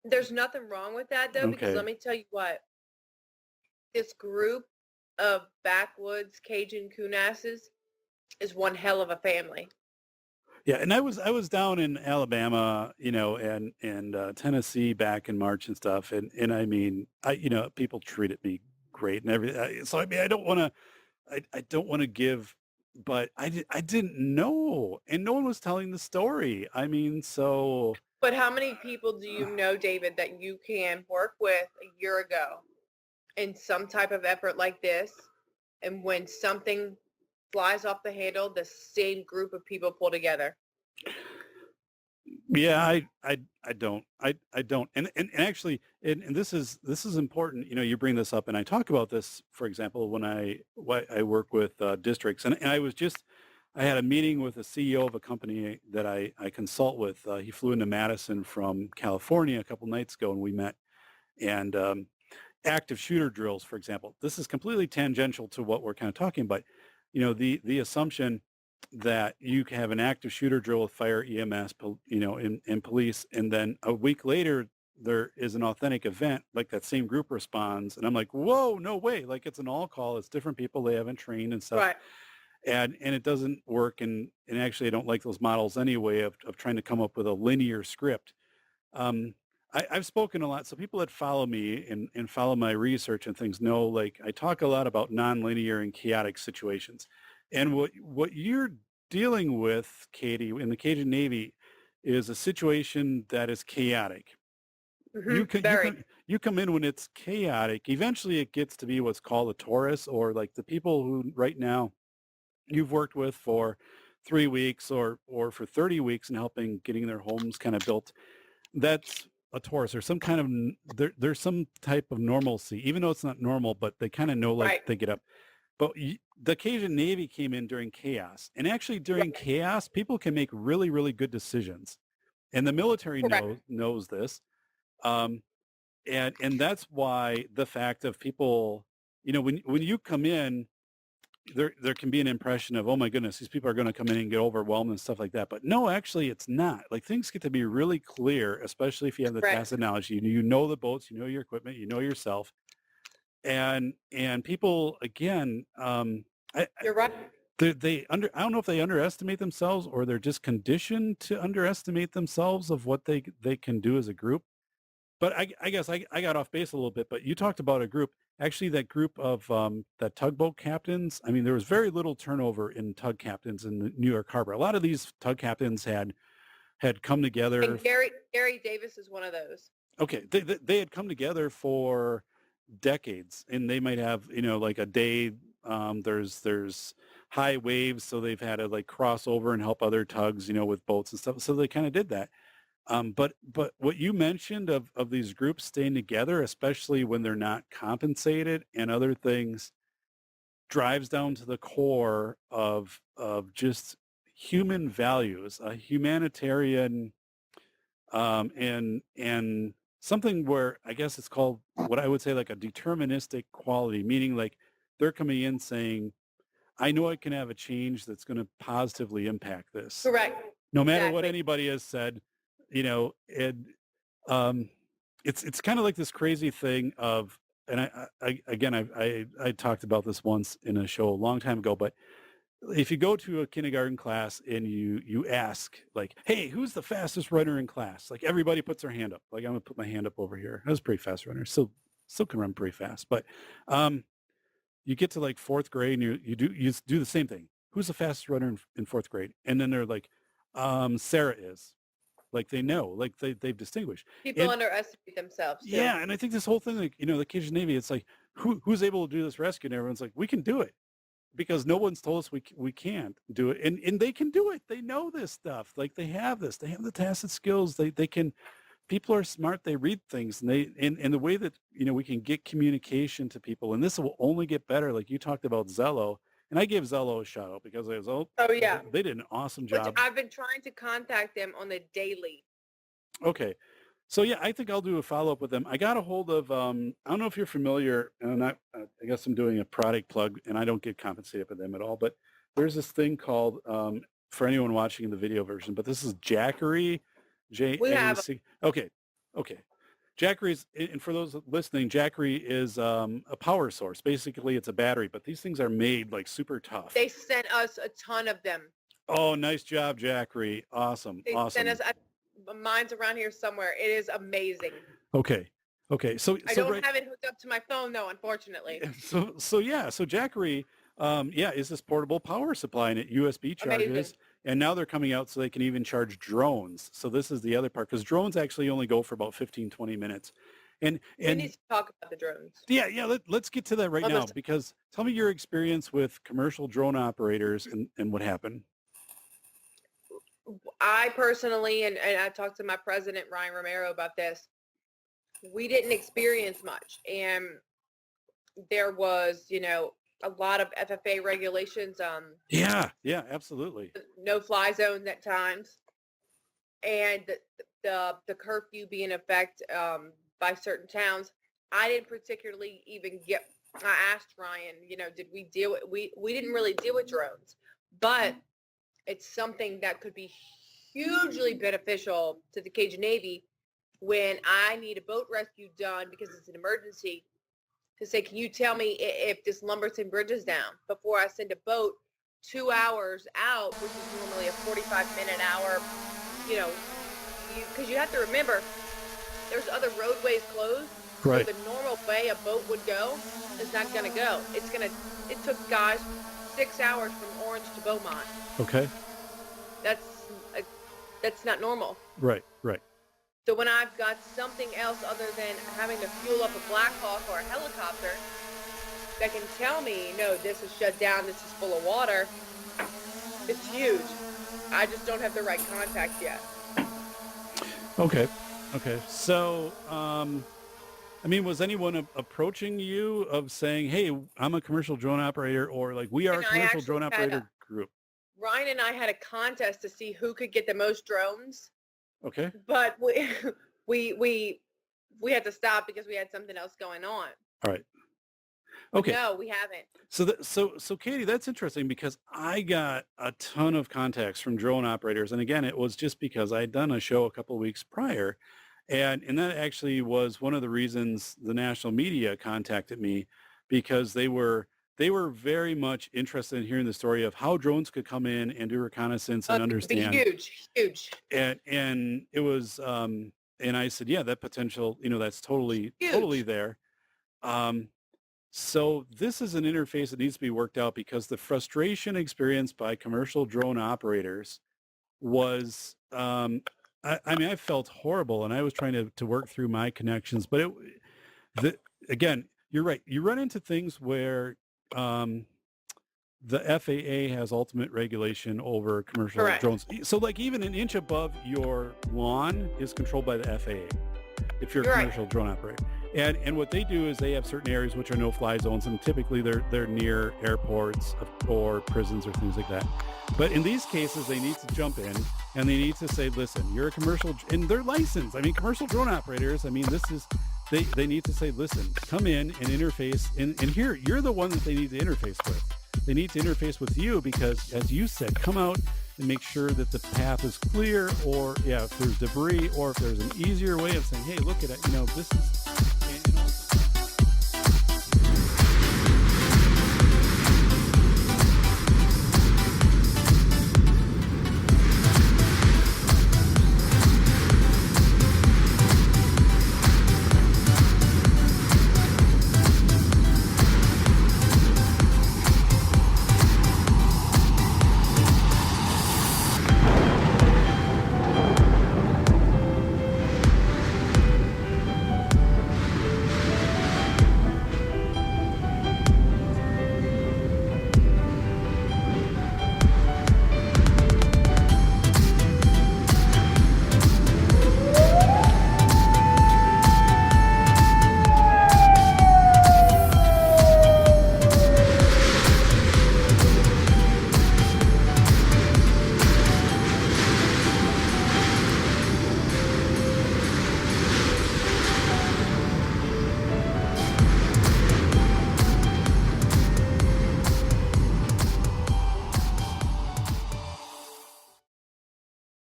there's nothing wrong with that, though, because let me tell you what, this group of backwoods Cajun coonasses is one hell of a family. Yeah, and I was down in Alabama, and Tennessee back in March and stuff, and I mean, people treated me great and everything. So I mean, I don't want to give, but I didn't know, and no one was telling the story. I mean, so. But how many people do you know, David, that you can work with a year ago in some type of effort like this, and when something flies off the handle, the same group of people pull together? Yeah, I don't. And actually, and this is important. You bring this up, and I talk about this, for example, when I work with districts, and I had a meeting with a CEO of a company that I consult with. He flew into Madison from California a couple nights ago, and we met. And active shooter drills, for example, this is completely tangential to what we're kind of talking about. The assumption that you can have an active shooter drill with fire, EMS, and police, and then a week later there is an authentic event, like that same group responds, and I'm like, whoa, no way! Like, it's an all call, it's different people, they haven't trained and stuff, right? And it doesn't work, and actually I don't like those models anyway of trying to come up with a linear script. I've spoken a lot, so people that follow me and follow my research and things know, like, I talk a lot about nonlinear and chaotic situations. And what you're dealing with, Katie, in the Cajun Navy is a situation that is chaotic. Mm-hmm. You come in when it's chaotic. Eventually it gets to be what's called a Taurus, or like the people who right now you've worked with for 3 weeks or for 30 weeks and helping getting their homes kind of built. That's a Taurus, or some kind of, there's some type of normalcy, even though it's not normal, but they kind of know, like, they get up. But the Cajun Navy came in during chaos, and actually during chaos, people can make really, really good decisions, and the military knows this, and that's why the fact of people, when you come in, there can be an impression of, oh my goodness, these people are going to come in and get overwhelmed and stuff like that. But no, actually, it's not. Like things get to be really clear, especially if you have the Right. tacit knowledge. You know the boats, you know your equipment, you know yourself, and people again, You're right. I don't know if they underestimate themselves or they're just conditioned to underestimate themselves of what they can do as a group. But I guess I got off base a little bit, but you talked about a group, actually that group of that tugboat captains. I mean, there was very little turnover in tug captains in the New York Harbor. A lot of these tug captains had come together. And Gary Davis is one of those. Okay, they had come together for decades, and they might have, like a day, there's high waves, so they've had to like cross over and help other tugs, with boats and stuff. So they kind of did that. But what you mentioned of these groups staying together, especially when they're not compensated and other things, drives down to the core of just human values, a humanitarian, and something where I guess it's called what I would say like a deterministic quality, meaning like they're coming in saying, I know I can have a change that's going to positively impact this. Correct. No matter what Exactly. anybody has said, and it's kind of like this crazy thing of, and I talked about this once in a show a long time ago, but if you go to a kindergarten class and you ask like, hey, who's the fastest runner in class? Like everybody puts their hand up. Like I'm gonna put my hand up over here. I was a pretty fast runner, still can run pretty fast, but you get to like fourth grade and you do the same thing. Who's the fastest runner in fourth grade? And then they're like, Sarah is. Like they know, like they've distinguished. People underestimate themselves too. Yeah, and I think this whole thing, like, the Cajun Navy, it's like, who's able to do this rescue? And everyone's like, we can do it. Because no one's told us we can't do it. And they can do it. They know this stuff. Like they have this. They have the tacit skills. They can, people are smart. They read things. And and the way that, we can get communication to people, and this will only get better. Like you talked about Zello. And I gave Zello a shout out because I was, Oh yeah, they did an awesome job. which I've been trying to contact them on the daily. Okay. So yeah, I think I'll do a follow up with them. I got a hold of, I don't know if you're familiar, and I'm not, I guess I'm doing a product plug and I don't get compensated for them at all, but there's this thing called, for anyone watching in the video version, but this is Jackery, We have J-A-C. Okay. Jackery's, and for those listening, Jackery is a power source. Basically, it's a battery, but these things are made like super tough. They sent us a ton of them. Oh, nice job, Jackery. Awesome. They awesome. sent us. Mine's around here somewhere. It is amazing. Okay. So I don't have it hooked up to my phone though, unfortunately. So Jackery, is this portable power supply, and it USB charges. Amazing. And now they're coming out so they can even charge drones. So this is the other part, because drones actually only go for about 15, 20 minutes. And we need to talk about the drones. Yeah, let's get to that right now, because tell me your experience with commercial drone operators and what happened. I personally, and I talked to my president, Ryan Romero, about this. We didn't experience much. And there was, a lot of FFA regulations. Yeah, absolutely. No fly zones at times. And the curfew being in effect by certain towns. I didn't particularly even I asked Ryan, did we deal with, we didn't really deal with drones, but it's something that could be hugely beneficial to the Cajun Navy when I need a boat rescue done because it's an emergency, to say, can you tell me if this Lumberton Bridge is down before I send a boat 2 hours out, which is normally a 45-minute hour, because you have to remember there's other roadways closed. Right. So the normal way a boat would go is not going to go. It took guys 6 hours from Orange to Beaumont. Okay. That's not normal. Right. So when I've got something else other than having to fuel up a Black Hawk or a helicopter that can tell me, no, this is shut down, this is full of water, it's huge. I just don't have the right contact yet. Okay. So, was anyone approaching you of saying, hey, I'm a commercial drone operator, or like we are a commercial drone operator group? Ryan and I had a contest to see who could get the most drones. Okay. But we had to stop because we had something else going on. All right. Okay. No, we haven't. So Katie, that's interesting because I got a ton of contacts from drone operators, and again, it was just because I had done a show a couple of weeks prior, and that actually was one of the reasons the national media contacted me, because they were very much interested in hearing the story of how drones could come in and do reconnaissance and It'd be understand. huge. And it was and I said, yeah, that potential, that's totally Huge. there. So this is an interface that needs to be worked out, because the frustration experienced by commercial drone operators was, I mean, I felt horrible, and I was trying to work through my connections, but again, you're right. You run into things where the FAA has ultimate regulation over commercial Correct. drones. So like even an inch above your lawn is controlled by the FAA if you're a You're right. commercial drone operator. And what they do is they have certain areas which are no-fly zones, and typically they're near airports or prisons or things like that. But in these cases, they need to jump in and they need to say, listen, you're a commercial, and they're licensed. I mean, commercial drone operators, I mean, they need to say, listen, come in and interface. And here, you're the one that they need to interface with. They need to interface with you because, as you said, come out and make sure that the path is clear, or if there's debris, or if there's an easier way of saying, hey, look at it,